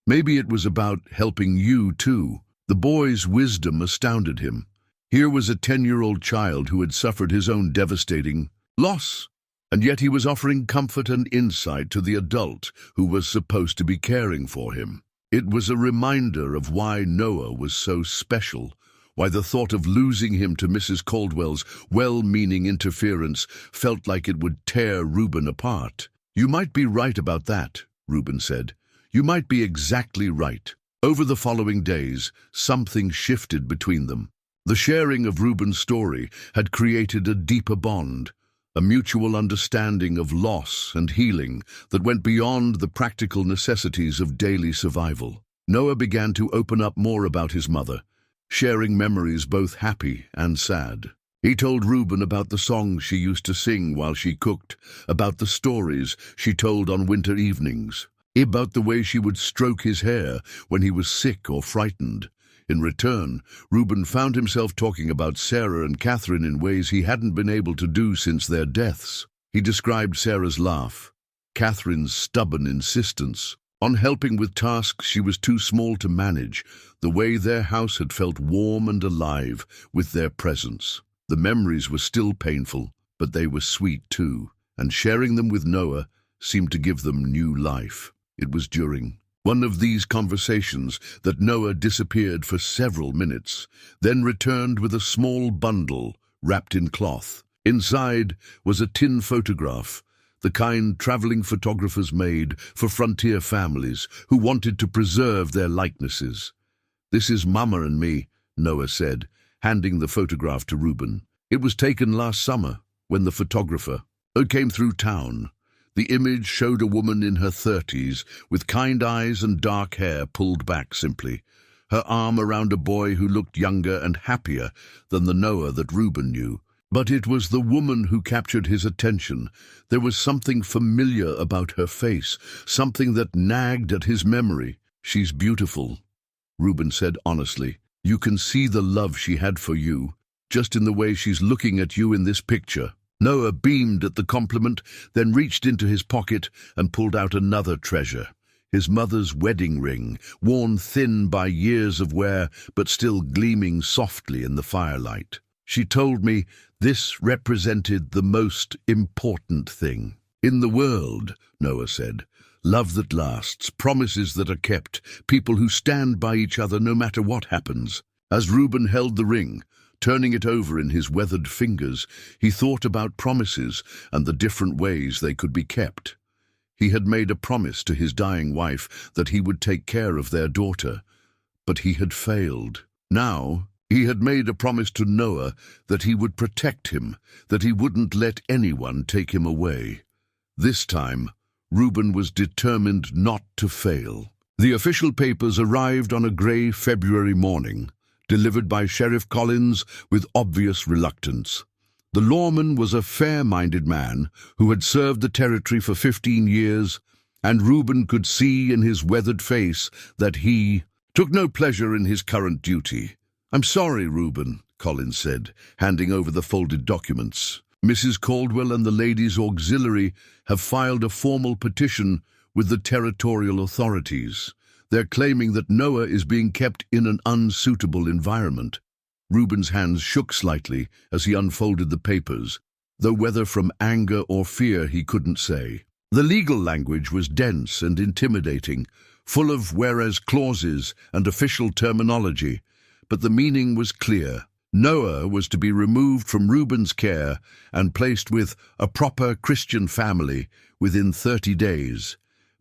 Maybe it was about helping you too. The boy's wisdom astounded him. Here was a 10-year-old child who had suffered his own devastating loss, and yet he was offering comfort and insight to the adult who was supposed to be caring for him. It was a reminder of why Noah was so special, why the thought of losing him to Mrs. Caldwell's well-meaning interference felt like it would tear Reuben apart. You might be right about that, Reuben said. You might be exactly right. Over the following days, something shifted between them. The sharing of Reuben's story had created a deeper bond, a mutual understanding of loss and healing that went beyond the practical necessities of daily survival. Noah began to open up more about his mother, sharing memories both happy and sad. He told Reuben about the songs she used to sing while she cooked, about the stories she told on winter evenings, about the way she would stroke his hair when he was sick or frightened. In return, Reuben found himself talking about Sarah and Catherine in ways he hadn't been able to do since their deaths. He described Sarah's laugh, Catherine's stubborn insistence on helping with tasks she was too small to manage, the way their house had felt warm and alive with their presence. The memories were still painful, but they were sweet too, and sharing them with Noah seemed to give them new life. It was during one of these conversations that Noah disappeared for several minutes, then returned with a small bundle wrapped in cloth. Inside was a tin photograph, the kind traveling photographers made for frontier families who wanted to preserve their likenesses. This is Mama and me, Noah said, handing the photograph to Reuben. It was taken last summer when the photographer came through town. The image showed a woman in her 30s with kind eyes and dark hair pulled back simply, her arm around a boy who looked younger and happier than the Noah that Reuben knew. But it was the woman who captured his attention. There was something familiar about her face, something that nagged at his memory. She's beautiful, Reuben said honestly. You can see the love she had for you, just in the way she's looking at you in this picture. Noah beamed at the compliment, then reached into his pocket and pulled out another treasure, his mother's wedding ring, worn thin by years of wear but still gleaming softly in the firelight. She told me this represented the most important thing in the world, Noah said. Love that lasts, promises that are kept, people who stand by each other no matter what happens. As Reuben held the ring, turning it over in his weathered fingers, he thought about promises and the different ways they could be kept. He had made a promise to his dying wife that he would take care of their daughter, but he had failed. Now, he had made a promise to Noah that he would protect him, that he wouldn't let anyone take him away. This time, Reuben was determined not to fail. The official papers arrived on a grey February morning, delivered by Sheriff Collins with obvious reluctance. The lawman was a fair-minded man who had served the territory for 15 years, and Reuben could see in his weathered face that he took no pleasure in his current duty. "I'm sorry, Reuben," Collins said, handing over the folded documents. "Mrs. Caldwell and the Ladies' Auxiliary have filed a formal petition with the territorial authorities. They're claiming that Noah is being kept in an unsuitable environment." Reuben's hands shook slightly as he unfolded the papers, though whether from anger or fear he couldn't say. The legal language was dense and intimidating, full of whereas clauses and official terminology, but the meaning was clear. Noah was to be removed from Reuben's care and placed with a proper Christian family within 30 days,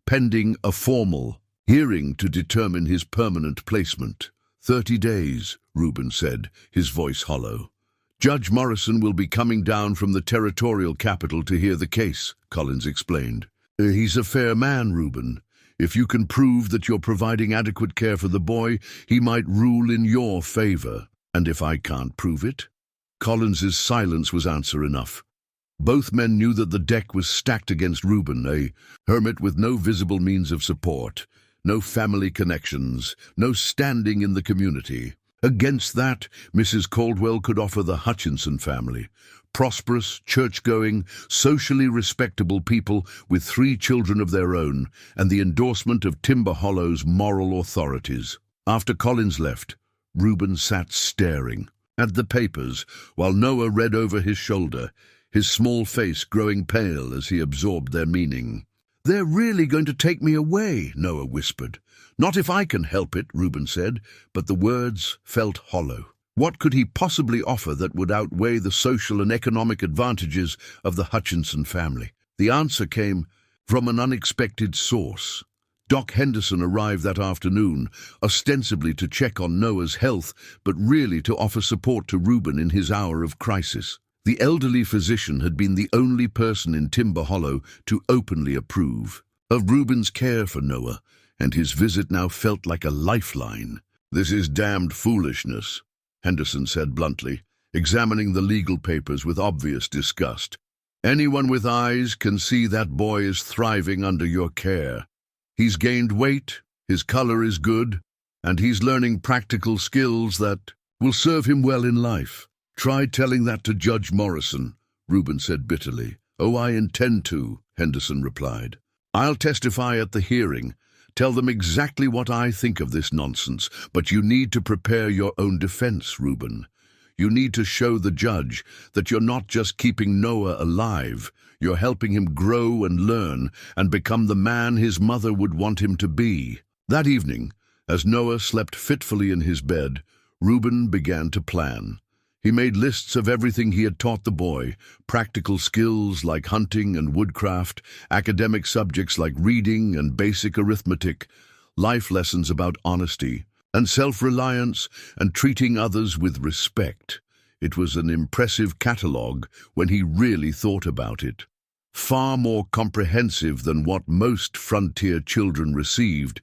pending a formal hearing to determine his permanent placement. 30 days, Reuben said, his voice hollow. "Judge Morrison will be coming down from the territorial capital to hear the case," Collins explained. "He's a fair man, Reuben. If you can prove that you're providing adequate care for the boy, he might rule in your favor. And if I can't prove it?" Collins's silence was answer enough. Both men knew that the deck was stacked against Reuben, a hermit with no visible means of support, no family connections, no standing in the community. Against that, Mrs. Caldwell could offer the Hutchinson family, prosperous, church-going, socially respectable people with 3 children of their own, and the endorsement of Timber Hollow's moral authorities. After Collins left, Reuben sat staring at the papers while Noah read over his shoulder, his small face growing pale as he absorbed their meaning. "They're really going to take me away," Noah whispered. "Not if I can help it," Reuben said, but the words felt hollow. What could he possibly offer that would outweigh the social and economic advantages of the Hutchinson family? The answer came from an unexpected source. Doc Henderson arrived that afternoon, ostensibly to check on Noah's health, but really to offer support to Reuben in his hour of crisis. The elderly physician had been the only person in Timber Hollow to openly approve of Reuben's care for Noah, and his visit now felt like a lifeline. "This is damned foolishness," Henderson said bluntly, examining the legal papers with obvious disgust. "Anyone with eyes can see that boy is thriving under your care. He's gained weight, his color is good, and he's learning practical skills that will serve him well in life. Try telling that to Judge Morrison," Reuben said bitterly. "Oh, I intend to," Henderson replied. "I'll testify at the hearing. Tell them exactly what I think of this nonsense, but you need to prepare your own defense, Reuben. You need to show the judge that you're not just keeping Noah alive, you're helping him grow and learn and become the man his mother would want him to be." That evening, as Noah slept fitfully in his bed, Reuben began to plan. He made lists of everything he had taught the boy, practical skills like hunting and woodcraft, academic subjects like reading and basic arithmetic, life lessons about honesty and self-reliance and treating others with respect. It was an impressive catalogue when he really thought about it. Far more comprehensive than what most frontier children received,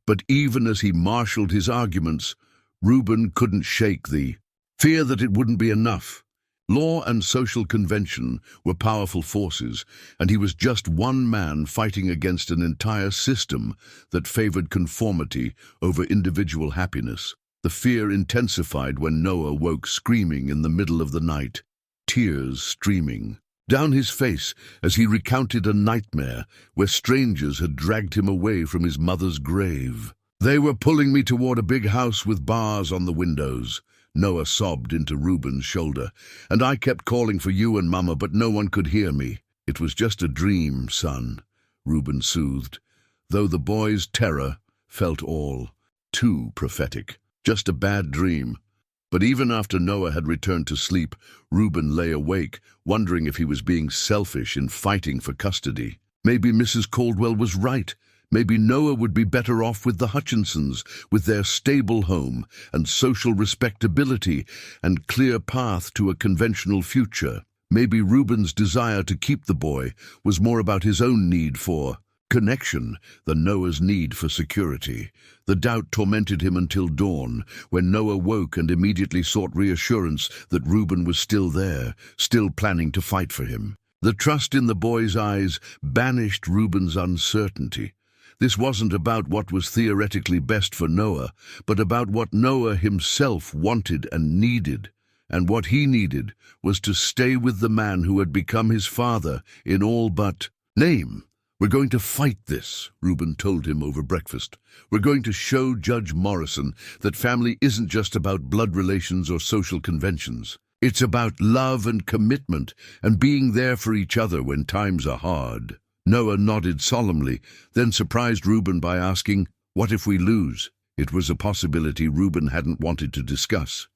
but even as he marshaled his arguments, Reuben couldn't shake the fear that it wouldn't be enough. Law and social convention were powerful forces, and he was just one man fighting against an entire system that favored conformity over individual happiness. The fear intensified when Noah woke screaming in the middle of the night, tears streaming down his face as he recounted a nightmare where strangers had dragged him away from his mother's grave. "They were pulling me toward a big house with bars on the windows," Noah sobbed into Reuben's shoulder. "And I kept calling for you and Mama, but no one could hear me." "It was just a dream, son," Reuben soothed, though the boy's terror felt all too prophetic. "Just a bad dream." But even after Noah had returned to sleep, Reuben lay awake, wondering if he was being selfish in fighting for custody. Maybe Mrs. Caldwell was right. Maybe Noah would be better off with the Hutchinsons, with their stable home and social respectability and clear path to a conventional future. Maybe Reuben's desire to keep the boy was more about his own need for connection than Noah's need for security. The doubt tormented him until dawn, when Noah woke and immediately sought reassurance that Reuben was still there, still planning to fight for him. The trust in the boy's eyes banished Reuben's uncertainty. This wasn't about what was theoretically best for Noah, but about what Noah himself wanted and needed. And what he needed was to stay with the man who had become his father in all but name. "We're going to fight this," Reuben told him over breakfast. "We're going to show Judge Morrison that family isn't just about blood relations or social conventions. It's about love and commitment and being there for each other when times are hard." Noah nodded solemnly, then surprised Reuben by asking, "What if we lose?" It was a possibility Reuben hadn't wanted to discuss,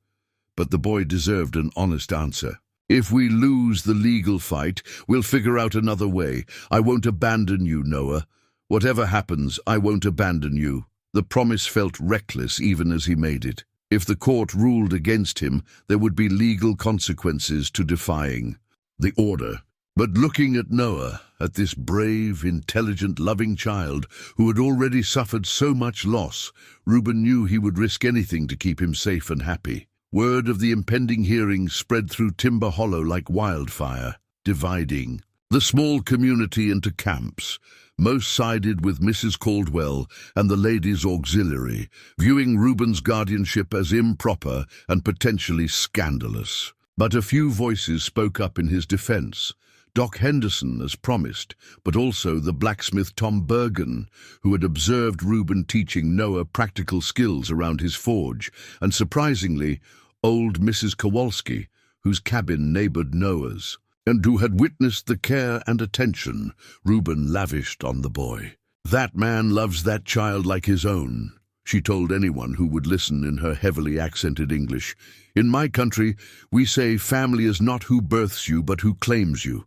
but the boy deserved an honest answer. "If we lose the legal fight, we'll figure out another way. I won't abandon you, Noah. Whatever happens, I won't abandon you." The promise felt reckless even as he made it. If the court ruled against him, there would be legal consequences to defying the order. But looking at Noah, at this brave, intelligent, loving child who had already suffered so much loss, Reuben knew he would risk anything to keep him safe and happy. Word of the impending hearing spread through Timber Hollow like wildfire, dividing the small community into camps. Most sided with Mrs. Caldwell and the Ladies' Auxiliary, viewing Reuben's guardianship as improper and potentially scandalous. But a few voices spoke up in his defense. Doc Henderson, as promised, but also the blacksmith Tom Bergen, who had observed Reuben teaching Noah practical skills around his forge, and surprisingly, old Mrs. Kowalski, whose cabin neighbored Noah's, and who had witnessed the care and attention Reuben lavished on the boy. "That man loves that child like his own," she told anyone who would listen in her heavily accented English. "In my country, we say family is not who births you, but who claims you.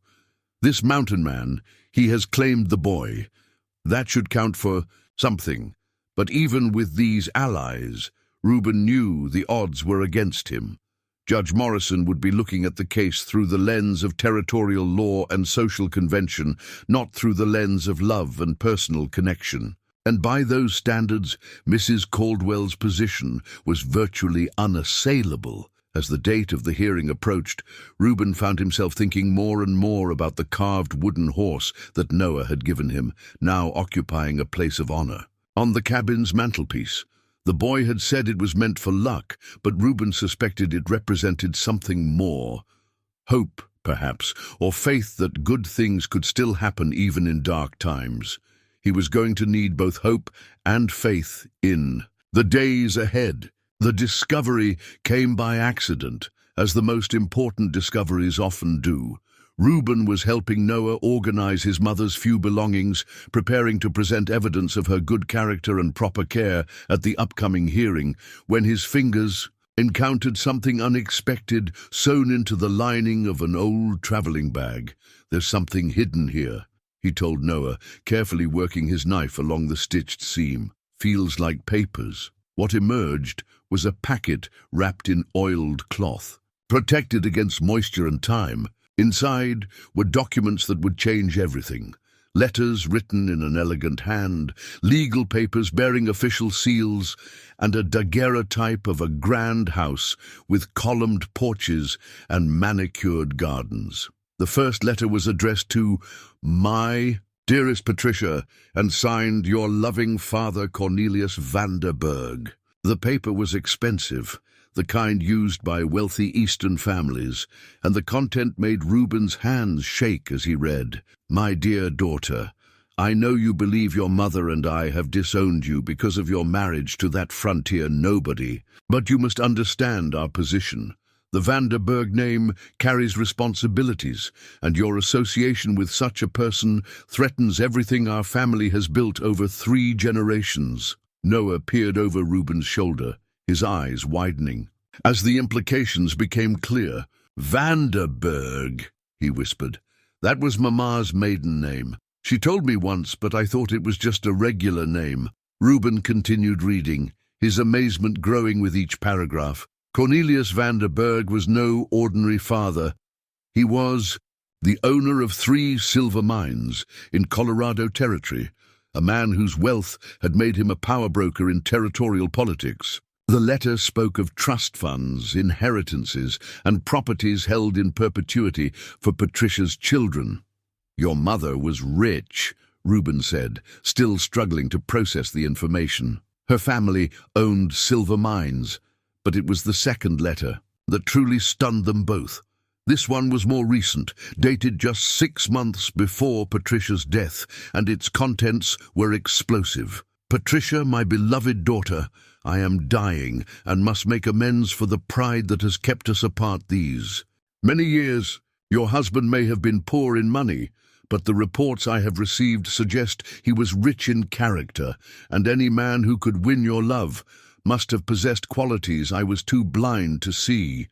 This mountain man, he has claimed the boy. That should count for something. But even with these allies, Reuben knew the odds were against him. Judge Morrison would be looking at the case through the lens of territorial law and social convention, not through the lens of love and personal connection. And by those standards, Mrs. Caldwell's position was virtually unassailable. As the date of the hearing approached, Reuben found himself thinking more and more about the carved wooden horse that Noah had given him, now occupying a place of honor. On the cabin's mantelpiece, the boy had said it was meant for luck, but Reuben suspected it represented something more. Hope, perhaps, or faith that good things could still happen even in dark times. He was going to need both hope and faith in the days ahead. The discovery came by accident, as the most important discoveries often do. Reuben was helping Noah organize his mother's few belongings, preparing to present evidence of her good character and proper care at the upcoming hearing, when his fingers encountered something unexpected sewn into the lining of an old traveling bag. "There's something hidden here," he told Noah, carefully working his knife along the stitched seam. "Feels like papers." What emerged was a packet wrapped in oiled cloth, protected against moisture and time. Inside were documents that would change everything. Letters written in an elegant hand, legal papers bearing official seals, and a daguerreotype of a grand house with columned porches and manicured gardens. The first letter was addressed to "My dearest Patricia," and signed "Your loving father Cornelius Vanderberg." The paper was expensive, the kind used by wealthy Eastern families, and the content made Reuben's hands shake as he read. "My dear daughter, I know you believe your mother and I have disowned you because of your marriage to that frontier nobody, but you must understand our position. The Vanderberg name carries responsibilities, and your association with such a person threatens everything our family has built over 3 generations. Noah peered over Reuben's shoulder, his eyes widening. As the implications became clear, Vanderberg, he whispered. That was Mama's maiden name. She told me once, but I thought it was just a regular name. Reuben continued reading, his amazement growing with each paragraph. Cornelius Vanderberg was no ordinary father. He was the owner of 3 silver mines in Colorado Territory, a man whose wealth had made him a power broker in territorial politics. The letter spoke of trust funds, inheritances, and properties held in perpetuity for Patricia's children. Your mother was rich, Reuben said, still struggling to process the information. Her family owned silver mines, but it was the second letter that truly stunned them both. This one was more recent, dated just 6 months before Patricia's death, and its contents were explosive. Patricia, my beloved daughter, I am dying and must make amends for the pride that has kept us apart these many years. Your husband may have been poor in money, but the reports I have received suggest he was rich in character, and any man who could win your love must have possessed qualities I was too blind to see.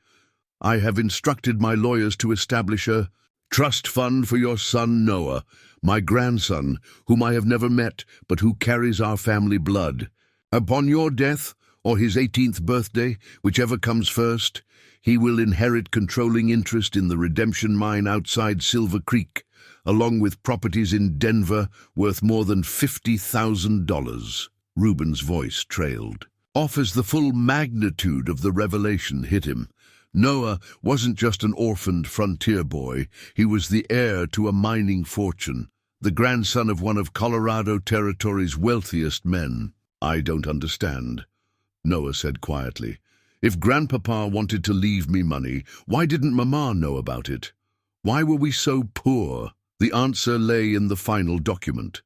I have instructed my lawyers to establish a trust fund for your son Noah, my grandson, whom I have never met, but who carries our family blood. Upon your death, or his 18th birthday, whichever comes first, he will inherit controlling interest in the redemption mine outside Silver Creek, along with properties in Denver worth more than $50,000. Reuben's voice trailed. Off as the full magnitude of the revelation hit him. Noah wasn't just an orphaned frontier boy, he was the heir to a mining fortune, the grandson of one of Colorado Territory's wealthiest men. I don't understand, Noah said quietly. If Grandpapa wanted to leave me money, why didn't Mama know about it? Why were we so poor? The answer lay in the final document,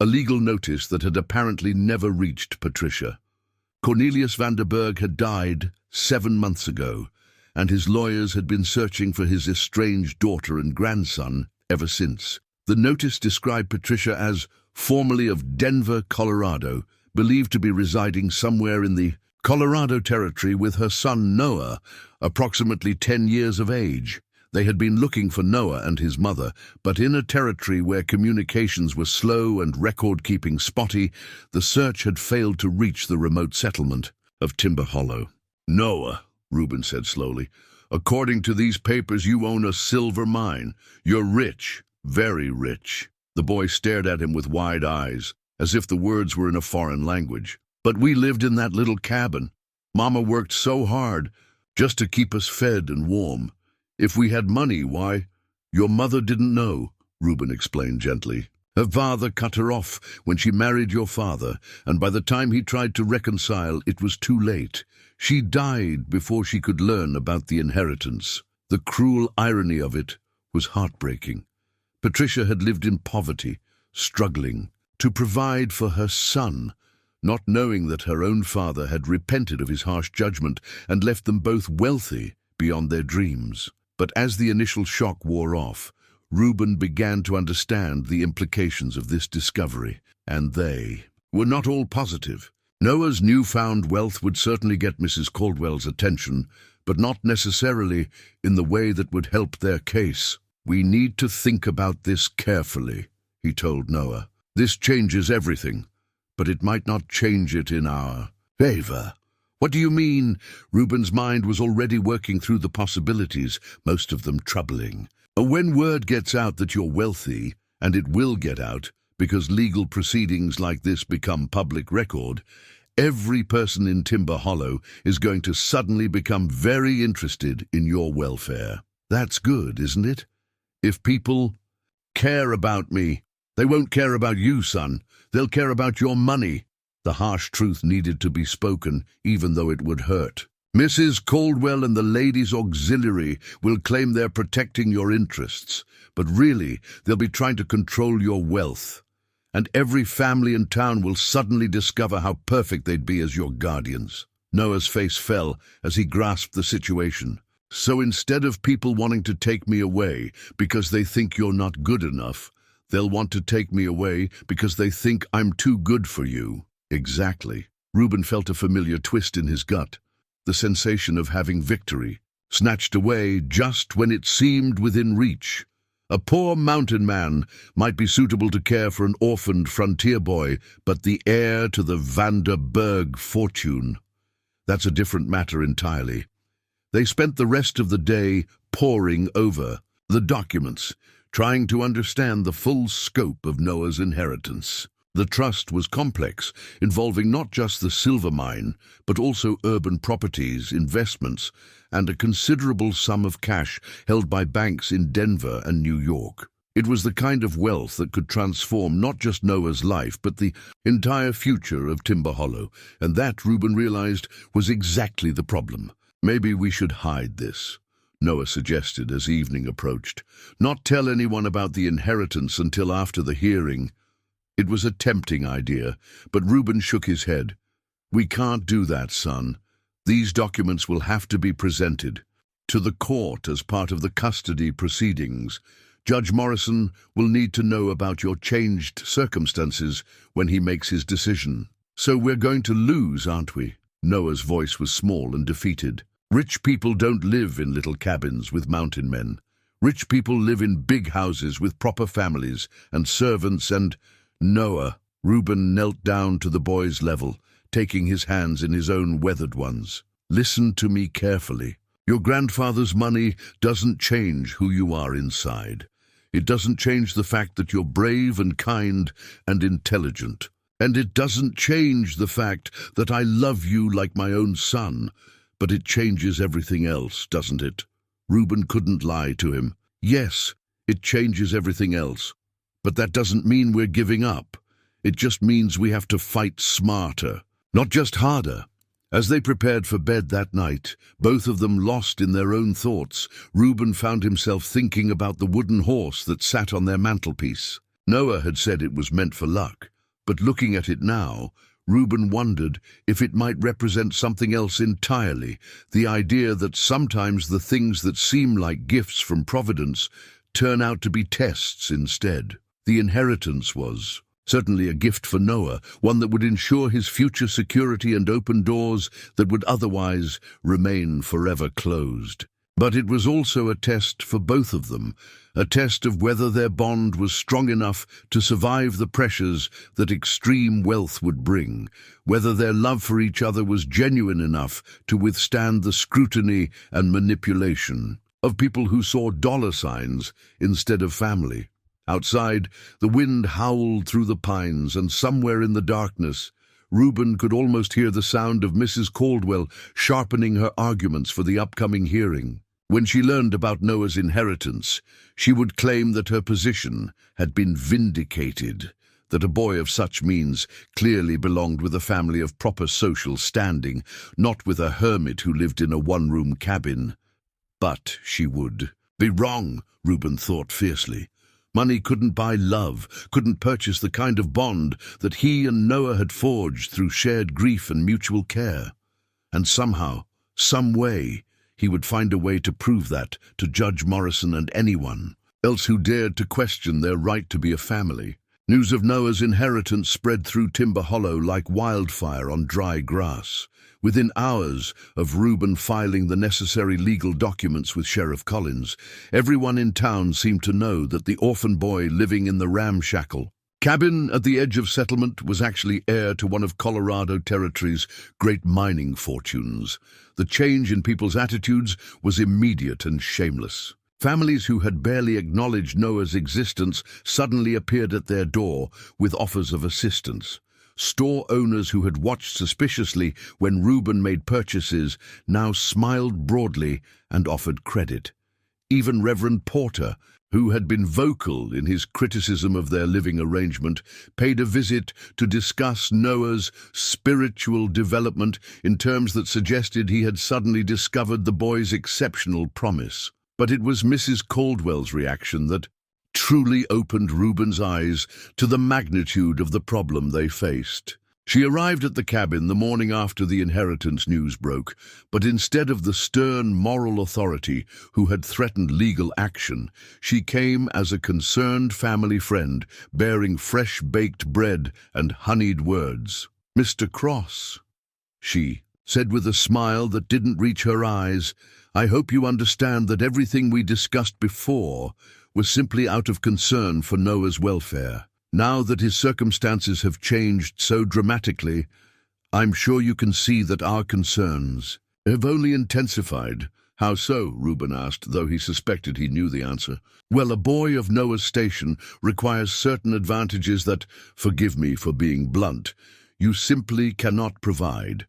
a legal notice that had apparently never reached Patricia. Cornelius Vanderberg had died 7 months ago, and his lawyers had been searching for his estranged daughter and grandson ever since. The notice described Patricia as formerly of Denver, Colorado, believed to be residing somewhere in the Colorado Territory with her son Noah, approximately 10 years of age. They had been looking for Noah and his mother, but in a territory where communications were slow and record-keeping spotty, the search had failed to reach the remote settlement of Timber Hollow. Noah, Reuben said slowly, according to these papers you own a silver mine. You're rich, very rich. The boy stared at him with wide eyes, as if the words were in a foreign language. But we lived in that little cabin. Mama worked so hard just to keep us fed and warm. If we had money, why? Your mother didn't know, Reuben explained gently. Her father cut her off when she married your father, and by the time he tried to reconcile, it was too late. She died before she could learn about the inheritance. The cruel irony of it was heartbreaking. Patricia had lived in poverty, struggling to provide for her son, not knowing that her own father had repented of his harsh judgment and left them both wealthy beyond their dreams. But as the initial shock wore off, Reuben began to understand the implications of this discovery, and they were not all positive. Noah's newfound wealth would certainly get Mrs. Caldwell's attention, but not necessarily in the way that would help their case. We need to think about this carefully, he told Noah. This changes everything, but it might not change it in our favor. What do you mean? Reuben's mind was already working through the possibilities, most of them troubling. When word gets out that you're wealthy, and it will get out because legal proceedings like this become public record, every person in Timber Hollow is going to suddenly become very interested in your welfare. That's good, isn't it? If people care about me, they won't care about you, son. They'll care about your money. The harsh truth needed to be spoken, even though it would hurt. Mrs. Caldwell and the Ladies' Auxiliary will claim they're protecting your interests, but really they'll be trying to control your wealth. and every family in town will suddenly discover how perfect they'd be as your guardians." Noah's face fell as he grasped the situation. "So instead of people wanting to take me away because they think you're not good enough, they'll want to take me away because they think I'm too good for you." Exactly. Reuben felt a familiar twist in his gut, the sensation of having victory snatched away just when it seemed within reach. A poor mountain man might be suitable to care for an orphaned frontier boy, but the heir to the Vanderberg fortune, that's a different matter entirely. They spent the rest of the day poring over the documents, trying to understand the full scope of Noah's inheritance. The trust was complex, involving not just the silver mine, but also urban properties, investments, and a considerable sum of cash held by banks in Denver and New York. It was the kind of wealth that could transform not just Noah's life, but the entire future of Timber Hollow, and that, Reuben realized, was exactly the problem. "Maybe we should hide this," Noah suggested as evening approached. "Not tell anyone about the inheritance until after the hearing." It was a tempting idea, but Reuben shook his head. "We can't do that, son. These documents will have to be presented to the court as part of the custody proceedings. Judge Morrison will need to know about your changed circumstances when he makes his decision." "So we're going to lose, aren't we?" Noah's voice was small and defeated. "Rich people don't live in little cabins with mountain men. Rich people live in big houses with proper families and servants and—" "Noah," Reuben knelt down to the boy's level, taking his hands in his own weathered ones. "Listen to me carefully. Your grandfather's money doesn't change who you are inside. It doesn't change the fact that you're brave and kind and intelligent. And it doesn't change the fact that I love you like my own son. But it changes everything else, doesn't it?" Reuben couldn't lie to him. "Yes, it changes everything else. But that doesn't mean we're giving up. It just means we have to fight smarter, not just harder." As they prepared for bed that night, both of them lost in their own thoughts, Reuben found himself thinking about the wooden horse that sat on their mantelpiece. Noah had said it was meant for luck, but looking at it now, Reuben wondered if it might represent something else entirely, the idea that sometimes the things that seem like gifts from Providence turn out to be tests instead. The inheritance was certainly a gift for Noah, one that would ensure his future security and open doors that would otherwise remain forever closed. But it was also a test for both of them, a test of whether their bond was strong enough to survive the pressures that extreme wealth would bring, whether their love for each other was genuine enough to withstand the scrutiny and manipulation of people who saw dollar signs instead of family. Outside, the wind howled through the pines, and somewhere in the darkness, Reuben could almost hear the sound of Mrs. Caldwell sharpening her arguments for the upcoming hearing. When she learned about Noah's inheritance, she would claim that her position had been vindicated, that a boy of such means clearly belonged with a family of proper social standing, not with a hermit who lived in a one-room cabin. But she would be wrong, Reuben thought fiercely. Money couldn't buy love, couldn't purchase the kind of bond that he and Noah had forged through shared grief and mutual care. And somehow, some way, he would find a way to prove that to Judge Morrison and anyone else who dared to question their right to be a family. News of Noah's inheritance spread through Timber Hollow like wildfire on dry grass. Within hours of Reuben filing the necessary legal documents with Sheriff Collins, everyone in town seemed to know that the orphan boy living in the ramshackle cabin at the edge of settlement was actually heir to one of Colorado Territory's great mining fortunes. The change in people's attitudes was immediate and shameless. Families who had barely acknowledged Noah's existence suddenly appeared at their door with offers of assistance. Store owners who had watched suspiciously when Reuben made purchases now smiled broadly and offered credit. Even Reverend Porter, who had been vocal in his criticism of their living arrangement, paid a visit to discuss Noah's spiritual development in terms that suggested he had suddenly discovered the boy's exceptional promise. But it was Mrs. Caldwell's reaction that truly opened Reuben's eyes to the magnitude of the problem they faced. She arrived at the cabin the morning after the inheritance news broke, but instead of the stern moral authority who had threatened legal action, she came as a concerned family friend, bearing fresh-baked bread and honeyed words. "Mr. Cross," she said with a smile that didn't reach her eyes, "I hope you understand that everything we discussed before was simply out of concern for Noah's welfare. Now that his circumstances have changed so dramatically, I'm sure you can see that our concerns have only intensified." "How so?" Reuben asked, though he suspected he knew the answer. "Well, a boy of Noah's station requires certain advantages that, forgive me for being blunt, you simply cannot provide.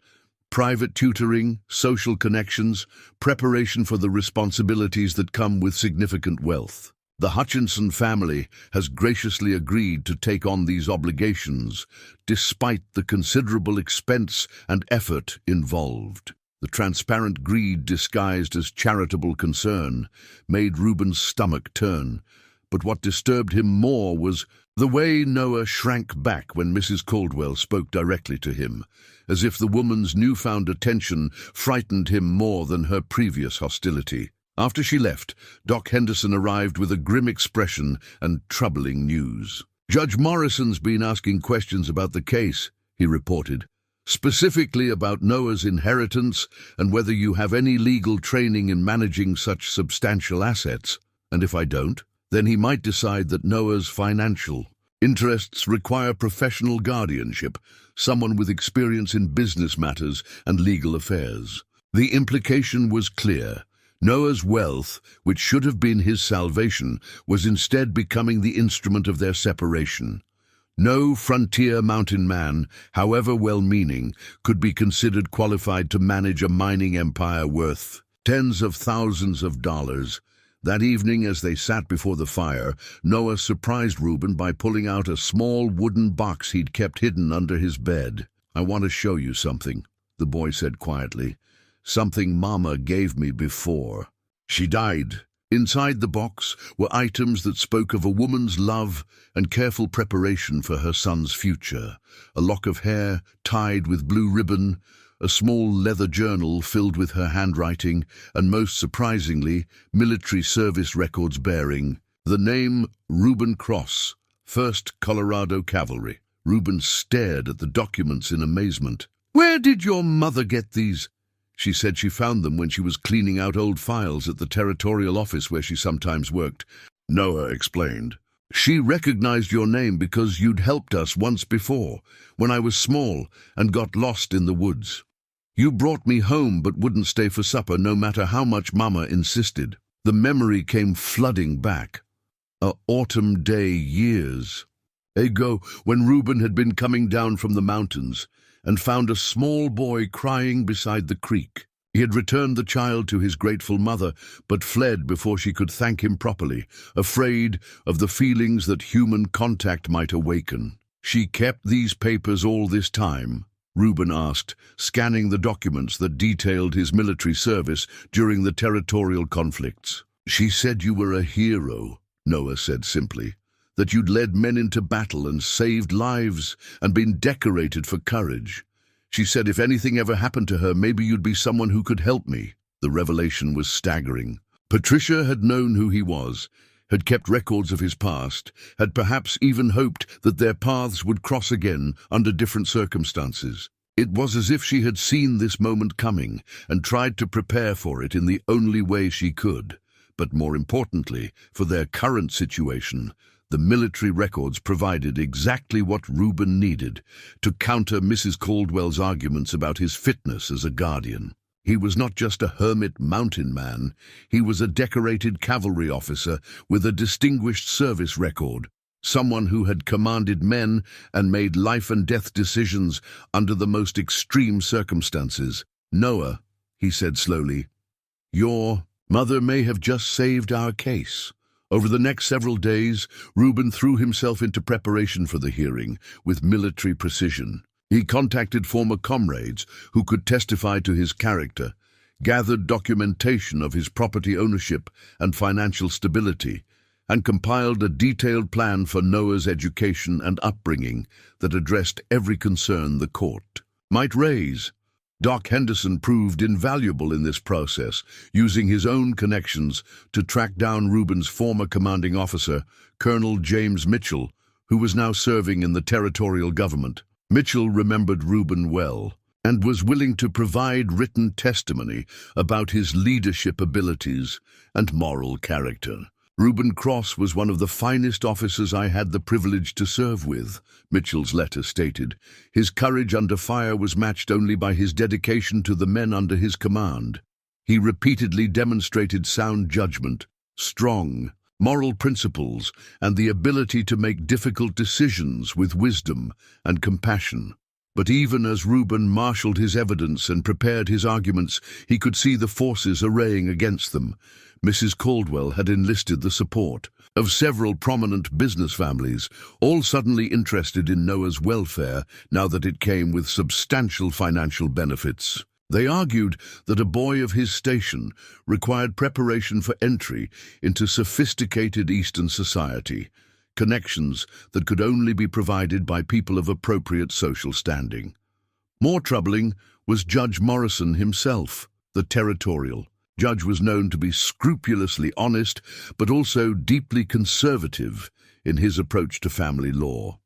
Private tutoring, social connections, preparation for the responsibilities that come with significant wealth. The Hutchinson family has graciously agreed to take on these obligations, despite the considerable expense and effort involved." The transparent greed disguised as charitable concern made Reuben's stomach turn, but what disturbed him more was the way Noah shrank back when Mrs. Caldwell spoke directly to him, as if the woman's newfound attention frightened him more than her previous hostility. After she left, Doc Henderson arrived with a grim expression and troubling news. "Judge Morrison's been asking questions about the case," he reported, "specifically about Noah's inheritance and whether you have any legal training in managing such substantial assets. And if I don't, then he might decide that Noah's financial interests require professional guardianship, someone with experience in business matters and legal affairs." The implication was clear. Noah's wealth, which should have been his salvation, was instead becoming the instrument of their separation. No frontier mountain man, however well-meaning, could be considered qualified to manage a mining empire worth tens of thousands of dollars. That evening, as they sat before the fire, Noah surprised Reuben by pulling out a small wooden box he'd kept hidden under his bed. "I want to show you something," the boy said quietly. "Something Mama gave me before she died." Inside the box were items that spoke of a woman's love and careful preparation for her son's future. A lock of hair tied with blue ribbon, a small leather journal filled with her handwriting, and most surprisingly, military service records bearing the name Reuben Cross, 1st Colorado Cavalry. Reuben stared at the documents in amazement. "Where did your mother get these?" She said she found them when she was cleaning out old files at the territorial office where she sometimes worked. Noah explained. "She recognized your name because you'd helped us once before, when I was small and got lost in the woods. You brought me home but wouldn't stay for supper no matter how much Mama insisted." The memory came flooding back. A autumn day years ago, when Reuben had been coming down from the mountains and found a small boy crying beside the creek. He had returned the child to his grateful mother, but fled before she could thank him properly, afraid of the feelings that human contact might awaken. "She kept these papers all this time?" Reuben asked, scanning the documents that detailed his military service during the territorial conflicts. "She said you were a hero," Noah said simply. "That you'd led men into battle and saved lives and been decorated for courage. She said if anything ever happened to her, maybe you'd be someone who could help me." The revelation was staggering. Patricia had known who he was, had kept records of his past, had perhaps even hoped that their paths would cross again under different circumstances. It was as if she had seen this moment coming and tried to prepare for it in the only way she could. But more importantly, for their current situation, the military records provided exactly what Reuben needed to counter Mrs. Caldwell's arguments about his fitness as a guardian. He was not just a hermit mountain man, he was a decorated cavalry officer with a distinguished service record, someone who had commanded men and made life-and-death decisions under the most extreme circumstances. "Noah," he said slowly, "your mother may have just saved our case." Over the next several days, Reuben threw himself into preparation for the hearing with military precision. He contacted former comrades who could testify to his character, gathered documentation of his property ownership and financial stability, and compiled a detailed plan for Noah's education and upbringing that addressed every concern the court might raise. Doc Henderson proved invaluable in this process, using his own connections to track down Reuben's former commanding officer, Colonel James Mitchell, who was now serving in the territorial government. Mitchell remembered Reuben well and was willing to provide written testimony about his leadership abilities and moral character. Reuben Cross was one of the finest officers I had the privilege to serve with, Mitchell's letter stated. His courage under fire was matched only by his dedication to the men under his command. He repeatedly demonstrated sound judgment, strong moral principles, and the ability to make difficult decisions with wisdom and compassion. But even as Reuben marshaled his evidence and prepared his arguments, he could see the forces arraying against them. Mrs. Caldwell had enlisted the support of several prominent business families, all suddenly interested in Noah's welfare now that it came with substantial financial benefits. They argued that a boy of his station required preparation for entry into sophisticated Eastern society, connections that could only be provided by people of appropriate social standing. More troubling was Judge Morrison himself, the territorial. Judge was known to be scrupulously honest, but also deeply conservative in his approach to family law.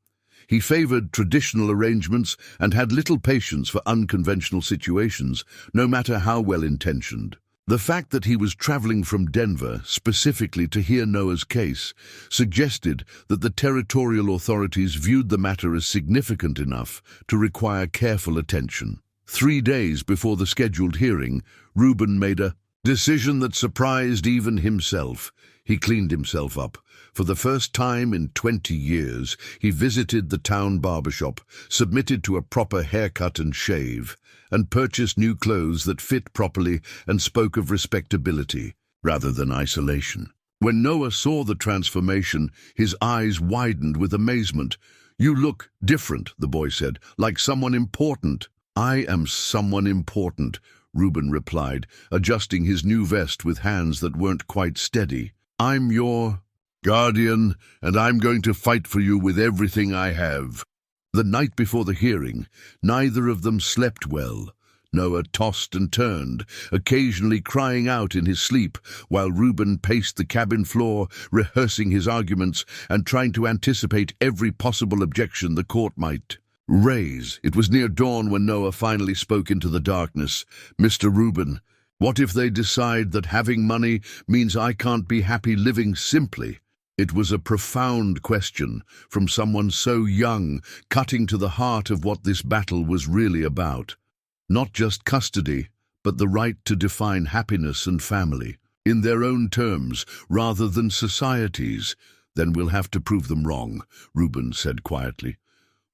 He favored traditional arrangements and had little patience for unconventional situations, no matter how well-intentioned. The fact that he was traveling from Denver specifically to hear Noah's case suggested that the territorial authorities viewed the matter as significant enough to require careful attention. 3 days before the scheduled hearing, Reuben made a decision that surprised even himself. He cleaned himself up. For the first time in 20 years, he visited the town barbershop, submitted to a proper haircut and shave, and purchased new clothes that fit properly and spoke of respectability rather than isolation. When Noah saw the transformation, his eyes widened with amazement. "You look different," the boy said, "like someone important." "I am someone important," Reuben replied, adjusting his new vest with hands that weren't quite steady. "I'm your guardian, and I'm going to fight for you with everything I have." The night before the hearing, neither of them slept well. Noah tossed and turned, occasionally crying out in his sleep, while Reuben paced the cabin floor, rehearsing his arguments and trying to anticipate every possible objection the court might raise. It was near dawn when Noah finally spoke into the darkness. "Mr. Reuben, what if they decide that having money means I can't be happy living simply?" It was a profound question from someone so young, cutting to the heart of what this battle was really about. Not just custody, but the right to define happiness and family in their own terms rather than society's. "Then we'll have to prove them wrong," Reuben said quietly.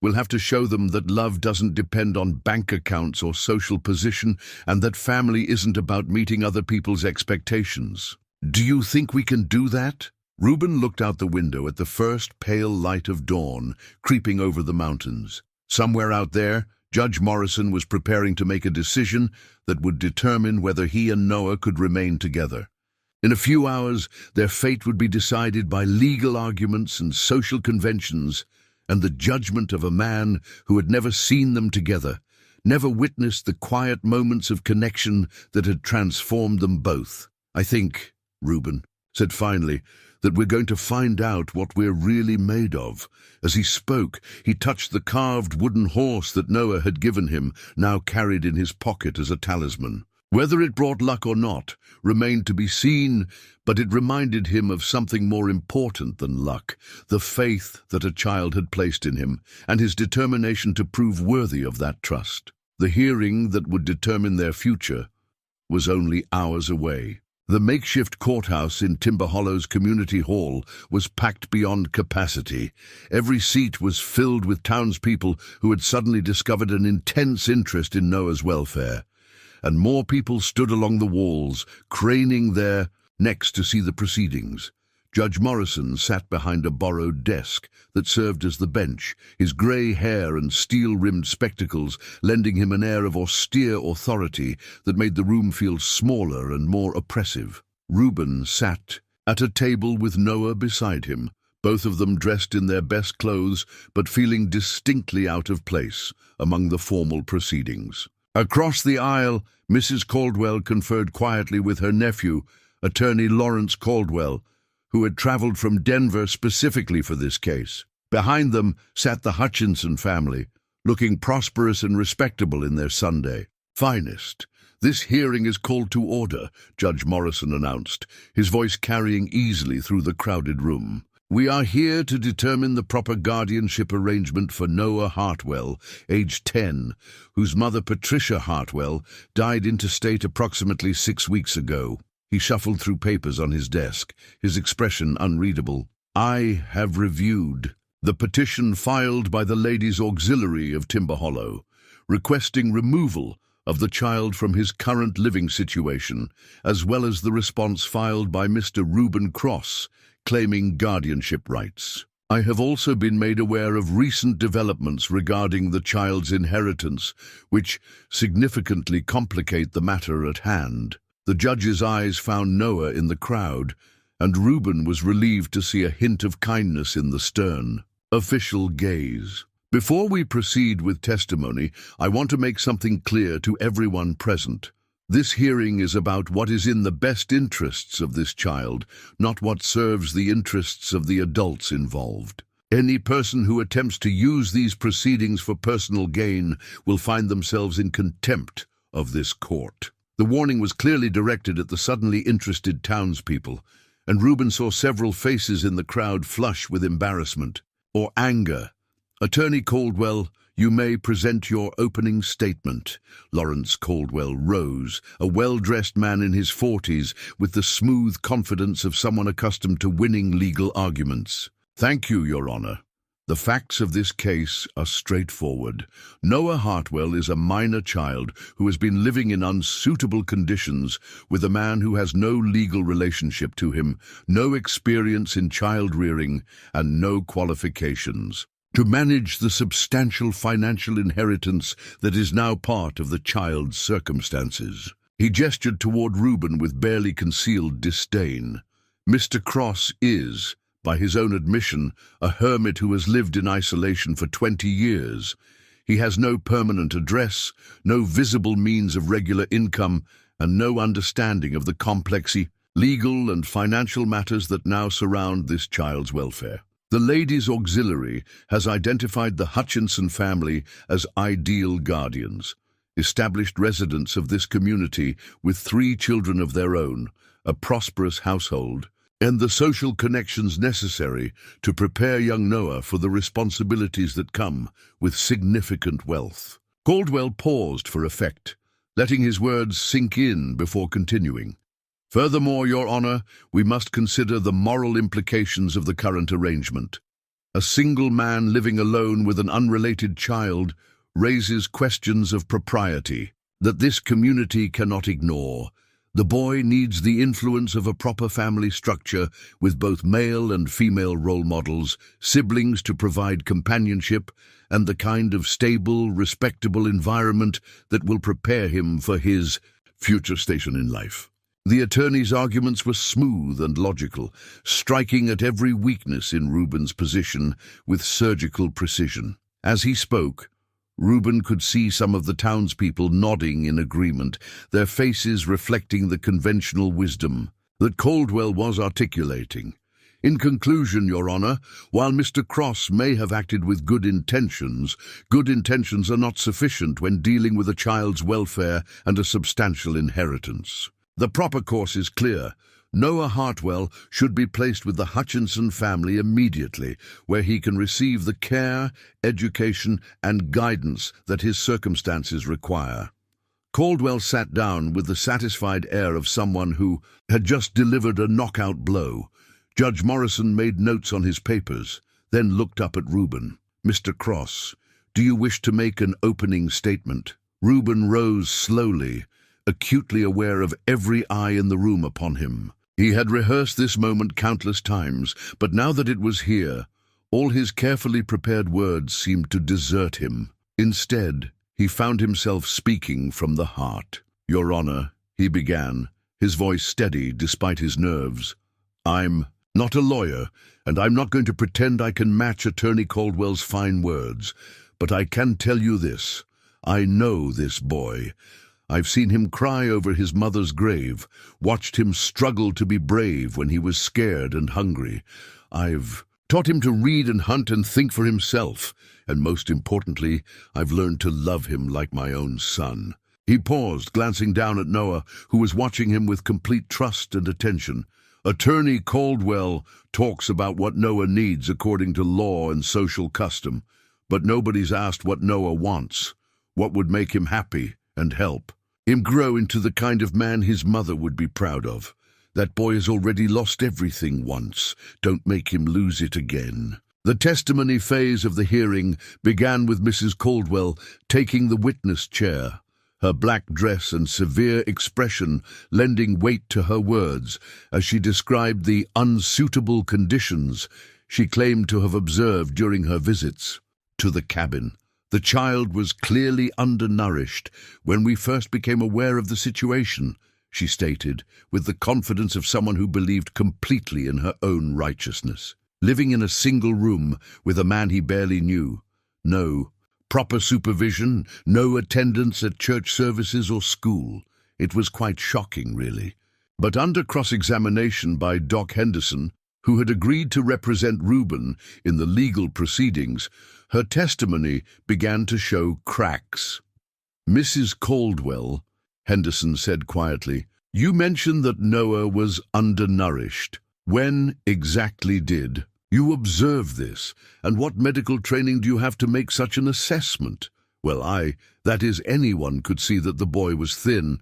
"We'll have to show them that love doesn't depend on bank accounts or social position, and that family isn't about meeting other people's expectations." "Do you think we can do that?" Reuben looked out the window at the first pale light of dawn creeping over the mountains. Somewhere out there, Judge Morrison was preparing to make a decision that would determine whether he and Noah could remain together. In a few hours, their fate would be decided by legal arguments and social conventions, and the judgment of a man who had never seen them together, never witnessed the quiet moments of connection that had transformed them both. "I think," Reuben said finally, "that we're going to find out what we're really made of." As he spoke, he touched the carved wooden horse that Noah had given him, now carried in his pocket as a talisman. Whether it brought luck or not remained to be seen, but it reminded him of something more important than luck, the faith that a child had placed in him, and his determination to prove worthy of that trust. The hearing that would determine their future was only hours away. The makeshift courthouse in Timber Hollow's community hall was packed beyond capacity. Every seat was filled with townspeople who had suddenly discovered an intense interest in Noah's welfare. And more people stood along the walls, craning their necks to see the proceedings. Judge Morrison sat behind a borrowed desk that served as the bench, his grey hair and steel-rimmed spectacles lending him an air of austere authority that made the room feel smaller and more oppressive. Reuben sat At a table with Noah beside him, both of them dressed in their best clothes but feeling distinctly out of place among the formal proceedings. Across the aisle, Mrs. Caldwell conferred quietly with her nephew, attorney Lawrence Caldwell, who had traveled from Denver specifically for this case. Behind them sat the Hutchinson family, looking prosperous and respectable in their Sunday finest. "This hearing is called to order," Judge Morrison announced, his voice carrying easily through the crowded room. "We are here to determine the proper guardianship arrangement for Noah Hartwell, age 10, whose mother Patricia Hartwell died interstate approximately 6 weeks ago." He shuffled through papers on his desk, his expression unreadable. "I have reviewed the petition filed by the Ladies' Auxiliary of Timber Hollow, requesting removal of the child from his current living situation, as well as the response filed by Mr. Reuben Cross, claiming guardianship rights. I have also been made aware of recent developments regarding the child's inheritance, which significantly complicate the matter at hand." The judge's eyes found Noah in the crowd, and Reuben was relieved to see a hint of kindness in the stern, official gaze. "Before we proceed with testimony, I want to make something clear to everyone present. This hearing is about what is in the best interests of this child, not what serves the interests of the adults involved. Any person who attempts to use these proceedings for personal gain will find themselves in contempt of this court." The warning was clearly directed at the suddenly interested townspeople, and Reuben saw several faces in the crowd flush with embarrassment or anger. "Attorney Caldwell, you may present your opening statement." Lawrence Caldwell rose, a well-dressed man in his 40s, with the smooth confidence of someone accustomed to winning legal arguments. "Thank you, Your Honor. The facts of this case are straightforward. Noah Hartwell is a minor child who has been living in unsuitable conditions with a man who has no legal relationship to him, no experience in child rearing, and no qualifications to manage the substantial financial inheritance that is now part of the child's circumstances." He gestured toward Reuben with barely concealed disdain. "Mr. Cross is, by his own admission, a hermit who has lived in isolation for 20 years. He has no permanent address, no visible means of regular income, and no understanding of the complex legal and financial matters that now surround this child's welfare. The Ladies' Auxiliary has identified the Hutchinson family as ideal guardians, established residents of this community with 3 children of their own, a prosperous household, and the social connections necessary to prepare young Noah for the responsibilities that come with significant wealth." Caldwell paused for effect, letting his words sink in before continuing. "Furthermore, Your Honor, we must consider the moral implications of the current arrangement. A single man living alone with an unrelated child raises questions of propriety that this community cannot ignore. The boy needs the influence of a proper family structure with both male and female role models, siblings to provide companionship, and the kind of stable, respectable environment that will prepare him for his future station in life." The attorney's arguments were smooth and logical, striking at every weakness in Reuben's position with surgical precision. As he spoke, Reuben could see some of the townspeople nodding in agreement, their faces reflecting the conventional wisdom that Caldwell was articulating. "In conclusion, Your Honor, while Mr. Cross may have acted with good intentions are not sufficient when dealing with a child's welfare and a substantial inheritance. The proper course is clear. Noah Hartwell should be placed with the Hutchinson family immediately, where he can receive the care, education, and guidance that his circumstances require." Caldwell sat down with the satisfied air of someone who had just delivered a knockout blow. Judge Morrison made notes on his papers, then looked up at Reuben. "Mr. Cross, do you wish to make an opening statement?" Reuben rose slowly, acutely aware of every eye in the room upon him. He had rehearsed this moment countless times, but now that it was here, all his carefully prepared words seemed to desert him. Instead, he found himself speaking from the heart. "Your Honor," he began, his voice steady despite his nerves, I'm not a lawyer, and I'm not going to pretend I can match Attorney Caldwell's fine words, but I can tell you this. I know this boy. I've seen him cry over his mother's grave, watched him struggle to be brave when he was scared and hungry. I've taught him to read and hunt and think for himself, and most importantly, I've learned to love him like my own son." He paused, glancing down at Noah, who was watching him with complete trust and attention. "Attorney Caldwell talks about what Noah needs according to law and social custom, but nobody's asked what Noah wants, what would make him happy and help him grow into the kind of man his mother would be proud of. That boy has already lost everything once. Don't make him lose it again." The testimony phase of the hearing began with Mrs. Caldwell taking the witness chair, her black dress and severe expression lending weight to her words as she described the unsuitable conditions she claimed to have observed during her visits to the cabin. "The child was clearly undernourished when we first became aware of the situation," she stated, with the confidence of someone who believed completely in her own righteousness. "Living in a single room with a man he barely knew. No proper supervision, no attendance at church services or school. It was quite shocking, really." But under cross-examination by Doc Henderson, who had agreed to represent Reuben in the legal proceedings, her testimony began to show cracks. "Mrs. Caldwell," Henderson said quietly, "you mentioned that Noah was undernourished. When exactly did you observe this, and what medical training do you have to make such an assessment?" "Well, that is, anyone could see that the boy was thin."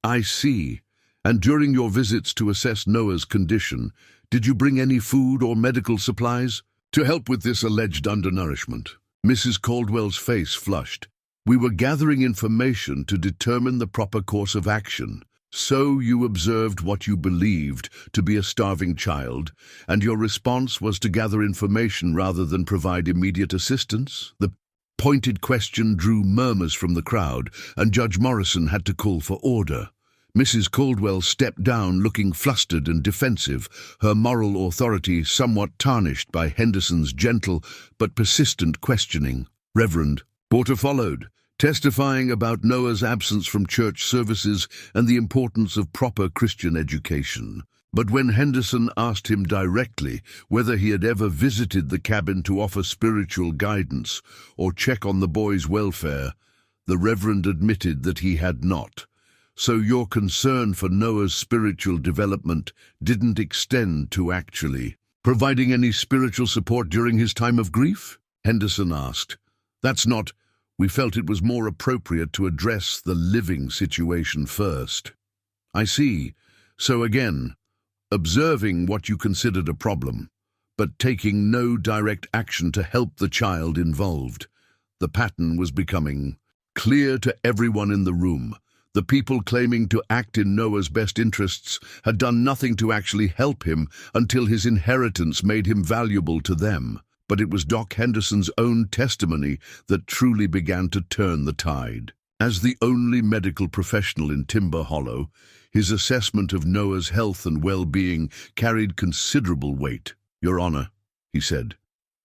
"I see. And during your visits to assess Noah's condition, did you bring any food or medical supplies to help with this alleged undernourishment?" Mrs. Caldwell's face flushed. "We were gathering information to determine the proper course of action. So you observed what you believed to be a starving child, and your response was to gather information rather than provide immediate assistance?" The pointed question drew murmurs from the crowd, and Judge Morrison had to call for order. Mrs. Caldwell stepped down, looking flustered and defensive, her moral authority somewhat tarnished by Henderson's gentle but persistent questioning. Reverend Porter followed, testifying about Noah's absence from church services and the importance of proper Christian education. But when Henderson asked him directly whether he had ever visited the cabin to offer spiritual guidance or check on the boy's welfare, the Reverend admitted that he had not. "So your concern for Noah's spiritual development didn't extend to actually providing any spiritual support during his time of grief?" Henderson asked. "That's not. We felt it was more appropriate to address the living situation first." "I see. So again, observing what you considered a problem, but taking no direct action to help the child involved." The pattern was becoming clear to everyone in the room. The people claiming to act in Noah's best interests had done nothing to actually help him until his inheritance made him valuable to them. But it was Doc Henderson's own testimony that truly began to turn the tide. As the only medical professional in Timber Hollow, his assessment of Noah's health and well-being carried considerable weight. "Your Honor," he said,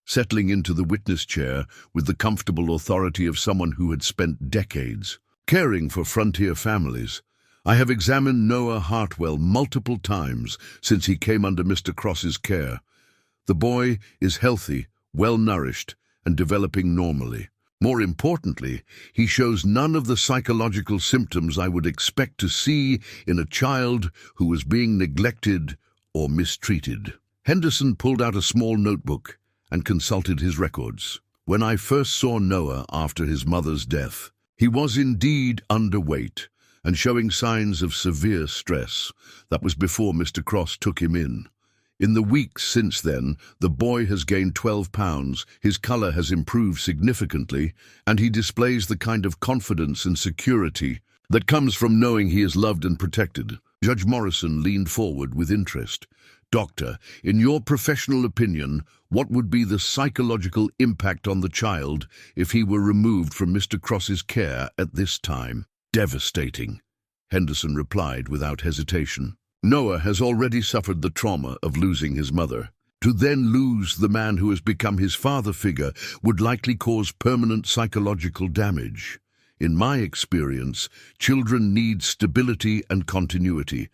settling into the witness chair with the comfortable authority of someone who had spent decades caring for frontier families, "I have examined Noah Hartwell multiple times since he came under Mr. Cross's care. The boy is healthy, well-nourished, and developing normally. More importantly, he shows none of the psychological symptoms I would expect to see in a child who was being neglected or mistreated." Henderson pulled out a small notebook and consulted his records. "When I first saw Noah after his mother's death, he was indeed underweight and showing signs of severe stress. That was before Mr. Cross took him in. In the weeks since then, the boy has gained 12 pounds, his color has improved significantly, and he displays the kind of confidence and security that comes from knowing he is loved and protected." Judge Morrison leaned forward with interest. "Doctor, in your professional opinion, what would be the psychological impact on the child if he were removed from Mr. Cross's care at this time?" "Devastating," Henderson replied without hesitation. Noah has already suffered the trauma of losing his mother. To then lose the man who has become his father figure would likely cause permanent psychological damage. In my experience, children need stability and continuity,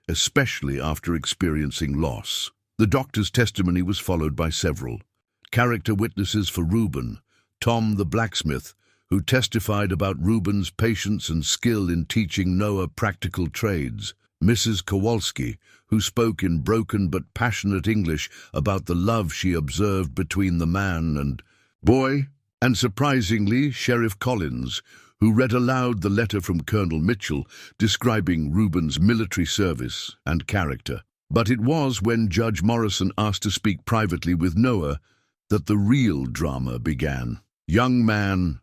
especially after experiencing loss. The doctor's testimony was followed by several character witnesses for Reuben, Tom the blacksmith, who testified about Reuben's patience and skill in teaching Noah practical trades, Mrs. Kowalski, who spoke in broken but passionate English about the love she observed between the man and boy, and surprisingly, Sheriff Collins, who read aloud the letter from Colonel Mitchell describing Reuben's military service and character. But it was when Judge Morrison asked to speak privately with Noah that the real drama began. "Young man,"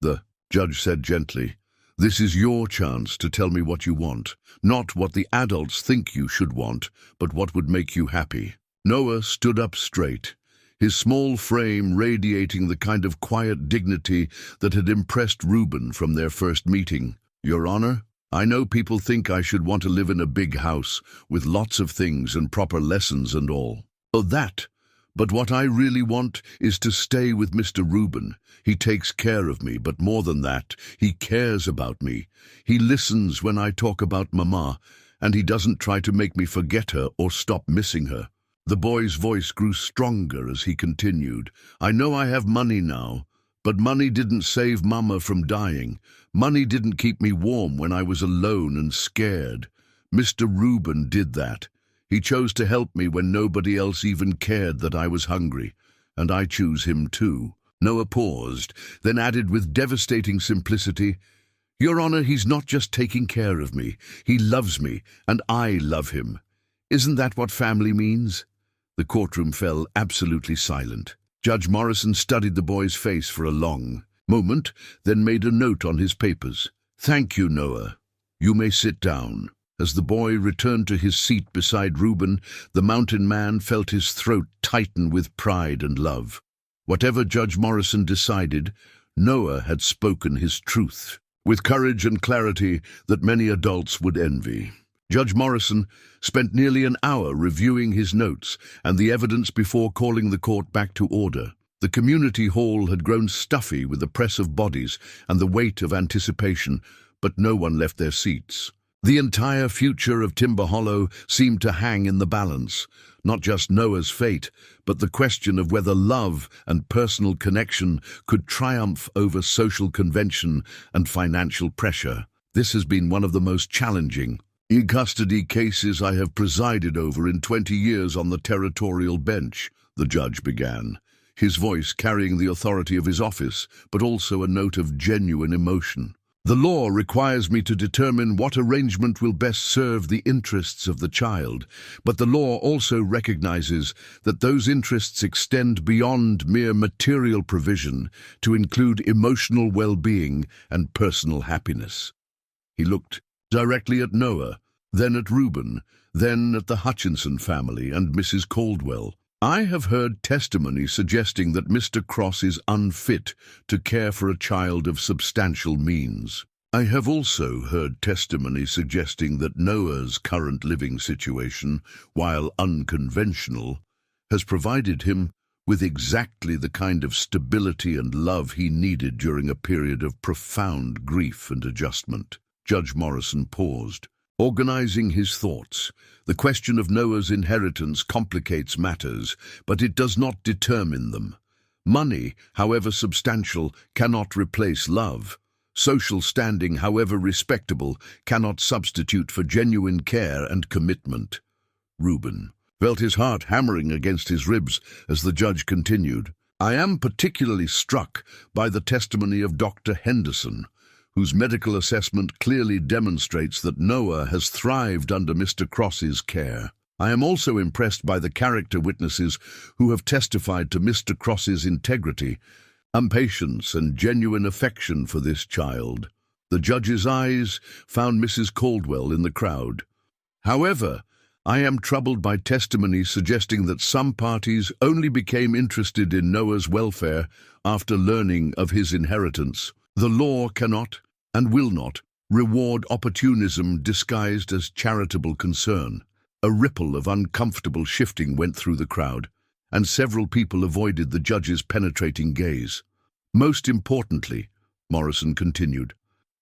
the judge said gently, "this is your chance to tell me what you want, not what the adults think you should want, but what would make you happy." Noah stood up straight, his small frame radiating the kind of quiet dignity that had impressed Reuben from their first meeting. "Your Honor, I know people think I should want to live in a big house with lots of things and proper lessons and all. Oh, that. But what I really want is to stay with Mr. Reuben. He takes care of me, but more than that, he cares about me. He listens when I talk about Mama, and he doesn't try to make me forget her or stop missing her." The boy's voice grew stronger as he continued. "I know I have money now, but money didn't save Mama from dying. Money didn't keep me warm when I was alone and scared. Mr. Reuben did that. He chose to help me when nobody else even cared that I was hungry, and I choose him too." Noah paused, then added with devastating simplicity, "Your Honor, he's not just taking care of me. He loves me, and I love him. Isn't that what family means?" The courtroom fell absolutely silent. Judge Morrison studied the boy's face for a long moment, then made a note on his papers. "Thank you, Noah. You may sit down." As the boy returned to his seat beside Reuben, the mountain man felt his throat tighten with pride and love. Whatever Judge Morrison decided, Noah had spoken his truth, with courage and clarity that many adults would envy. Judge Morrison spent nearly an hour reviewing his notes and the evidence before calling the court back to order. The community hall had grown stuffy with the press of bodies and the weight of anticipation, but no one left their seats. The entire future of Timber Hollow seemed to hang in the balance, not just Noah's fate, but the question of whether love and personal connection could triumph over social convention and financial pressure. "This has been one of the most challenging in-custody cases I have presided over in 20 years on the territorial bench," the judge began, his voice carrying the authority of his office, but also a note of genuine emotion. "The law requires me to determine what arrangement will best serve the interests of the child, but the law also recognizes that those interests extend beyond mere material provision to include emotional well-being and personal happiness." He looked directly at Noah, then at Reuben, then at the Hutchinson family and Mrs. Caldwell. "I have heard testimony suggesting that Mr. Cross is unfit to care for a child of substantial means. I have also heard testimony suggesting that Noah's current living situation, while unconventional, has provided him with exactly the kind of stability and love he needed during a period of profound grief and adjustment." Judge Morrison paused, organizing his thoughts. The question of Noah's inheritance complicates matters, but it does not determine them. Money, however substantial, cannot replace love. Social standing, however respectable, cannot substitute for genuine care and commitment. Reuben felt his heart hammering against his ribs as the judge continued. "I am particularly struck by the testimony of Dr. Henderson, whose medical assessment clearly demonstrates that Noah has thrived under Mr. Cross's care. I am also impressed by the character witnesses who have testified to Mr. Cross's integrity, patience, and genuine affection for this child." The judge's eyes found Mrs. Caldwell in the crowd. "However, I am troubled by testimony suggesting that some parties only became interested in Noah's welfare after learning of his inheritance. The law cannot and will not reward opportunism disguised as charitable concern." A ripple of uncomfortable shifting went through the crowd, and several people avoided the judge's penetrating gaze. Most importantly, Morrison continued,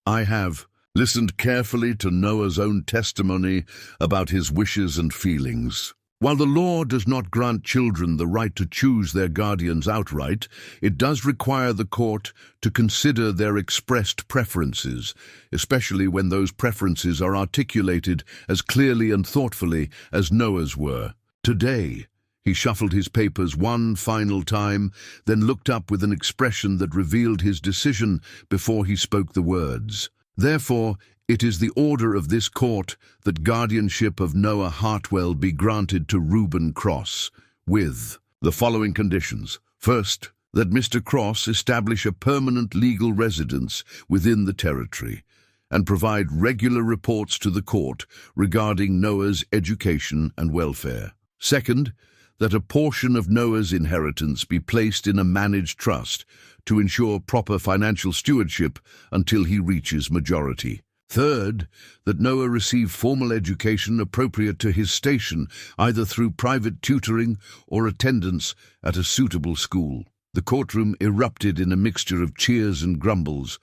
I have listened carefully to Noah's own testimony about his wishes and feelings. While the law does not grant children the right to choose their guardians outright, it does require the court to consider their expressed preferences, especially when those preferences are articulated as clearly and thoughtfully as Noah's were. Today, he shuffled his papers one final time, then looked up with an expression that revealed his decision before he spoke the words. Therefore, it is the order of this court that guardianship of Noah Hartwell be granted to Reuben Cross, with the following conditions. First, that Mr. Cross establish a permanent legal residence within the territory and provide regular reports to the court regarding Noah's education and welfare. Second, that a portion of Noah's inheritance be placed in a managed trust to ensure proper financial stewardship until he reaches majority. Third, that Noah receive formal education appropriate to his station, either through private tutoring or attendance at a suitable school. The courtroom erupted in a mixture of cheers and grumbles,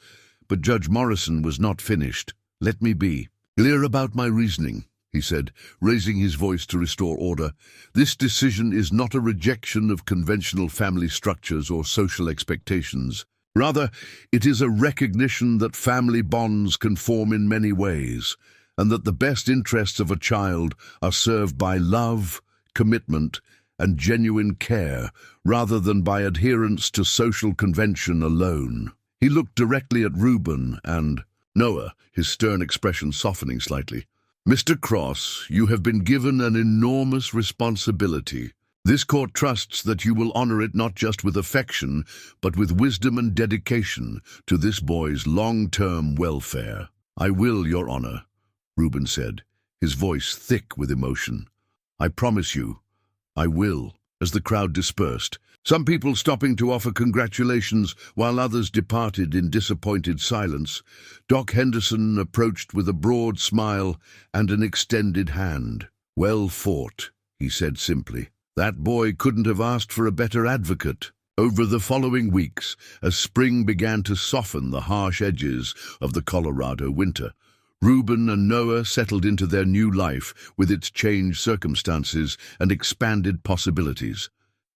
but Judge Morrison was not finished. Let me be clear about my reasoning, he said, raising his voice to restore order. This decision is not a rejection of conventional family structures or social expectations. Rather, it is a recognition that family bonds can form in many ways, and that the best interests of a child are served by love, commitment, and genuine care, rather than by adherence to social convention alone. He looked directly at Reuben and Noah, his stern expression softening slightly. Mr. Cross, you have been given an enormous responsibility. This court trusts that you will honor it not just with affection, but with wisdom and dedication to this boy's long-term welfare. I will, Your Honor, Reuben said, his voice thick with emotion. I promise you, I will. As the crowd dispersed, some people stopping to offer congratulations while others departed in disappointed silence, Doc Henderson approached with a broad smile and an extended hand. Well fought, he said simply. That boy couldn't have asked for a better advocate. Over the following weeks, as spring began to soften the harsh edges of the Colorado winter, Reuben and Noah settled into their new life with its changed circumstances and expanded possibilities.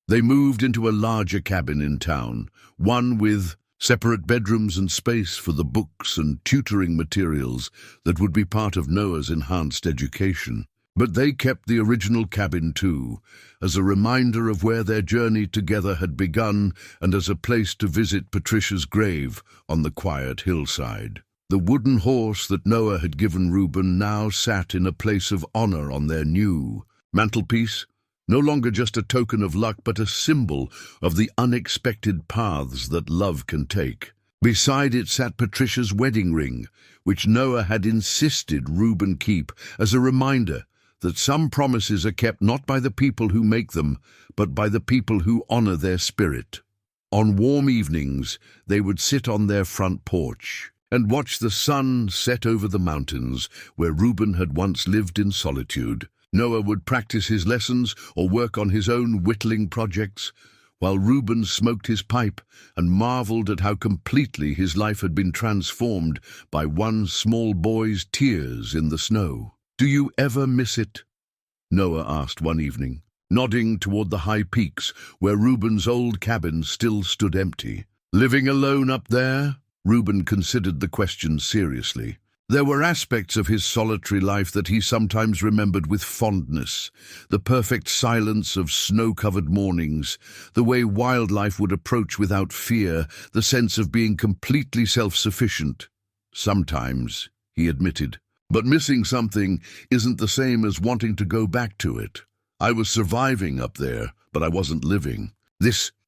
They moved into a larger cabin in town, one with separate bedrooms and space for the books and tutoring materials that would be part of Noah's enhanced education. But they kept the original cabin too, as a reminder of where their journey together had begun and as a place to visit Patricia's grave on the quiet hillside. The wooden horse that Noah had given Reuben now sat in a place of honor on their new mantelpiece, no longer just a token of luck but a symbol of the unexpected paths that love can take. Beside it sat Patricia's wedding ring, which Noah had insisted Reuben keep as a reminder that some promises are kept not by the people who make them, but by the people who honor their spirit. On warm evenings, they would sit on their front porch and watch the sun set over the mountains where Reuben had once lived in solitude. Noah would practice his lessons or work on his own whittling projects, while Reuben smoked his pipe and marveled at how completely his life had been transformed by one small boy's tears in the snow. Do you ever miss it? Noah asked one evening, nodding toward the high peaks where Reuben's old cabin still stood empty. Living alone up there? Reuben considered the question seriously. There were aspects of his solitary life that he sometimes remembered with fondness. The perfect silence of snow-covered mornings, the way wildlife would approach without fear, the sense of being completely self-sufficient. Sometimes, he admitted. But missing something isn't the same as wanting to go back to it. I was surviving up there, but I wasn't living.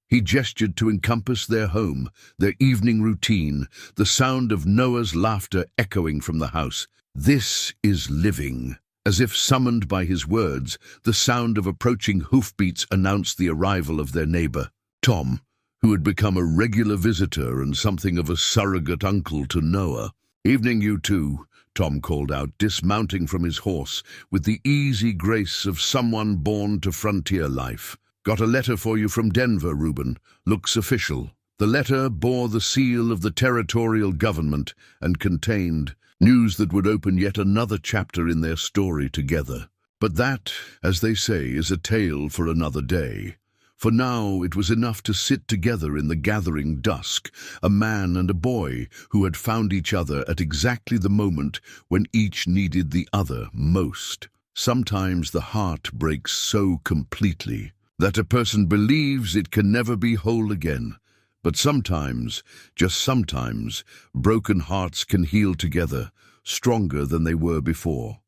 He gestured to encompass their home, their evening routine, the sound of Noah's laughter echoing from the house. This is living. As if summoned by his words, the sound of approaching hoofbeats announced the arrival of their neighbor, Tom, who had become a regular visitor and something of a surrogate uncle to Noah. Evening, you two, Tom called out, dismounting from his horse with the easy grace of someone born to frontier life. "Got a letter for you from Denver, Reuben. Looks official." The letter bore the seal of the territorial government and contained news that would open yet another chapter in their story together. But that, as they say, is a tale for another day. For now it was enough to sit together in the gathering dusk, a man and a boy who had found each other at exactly the moment when each needed the other most. Sometimes the heart breaks so completely that a person believes it can never be whole again. But sometimes, just sometimes, broken hearts can heal together, stronger than they were before.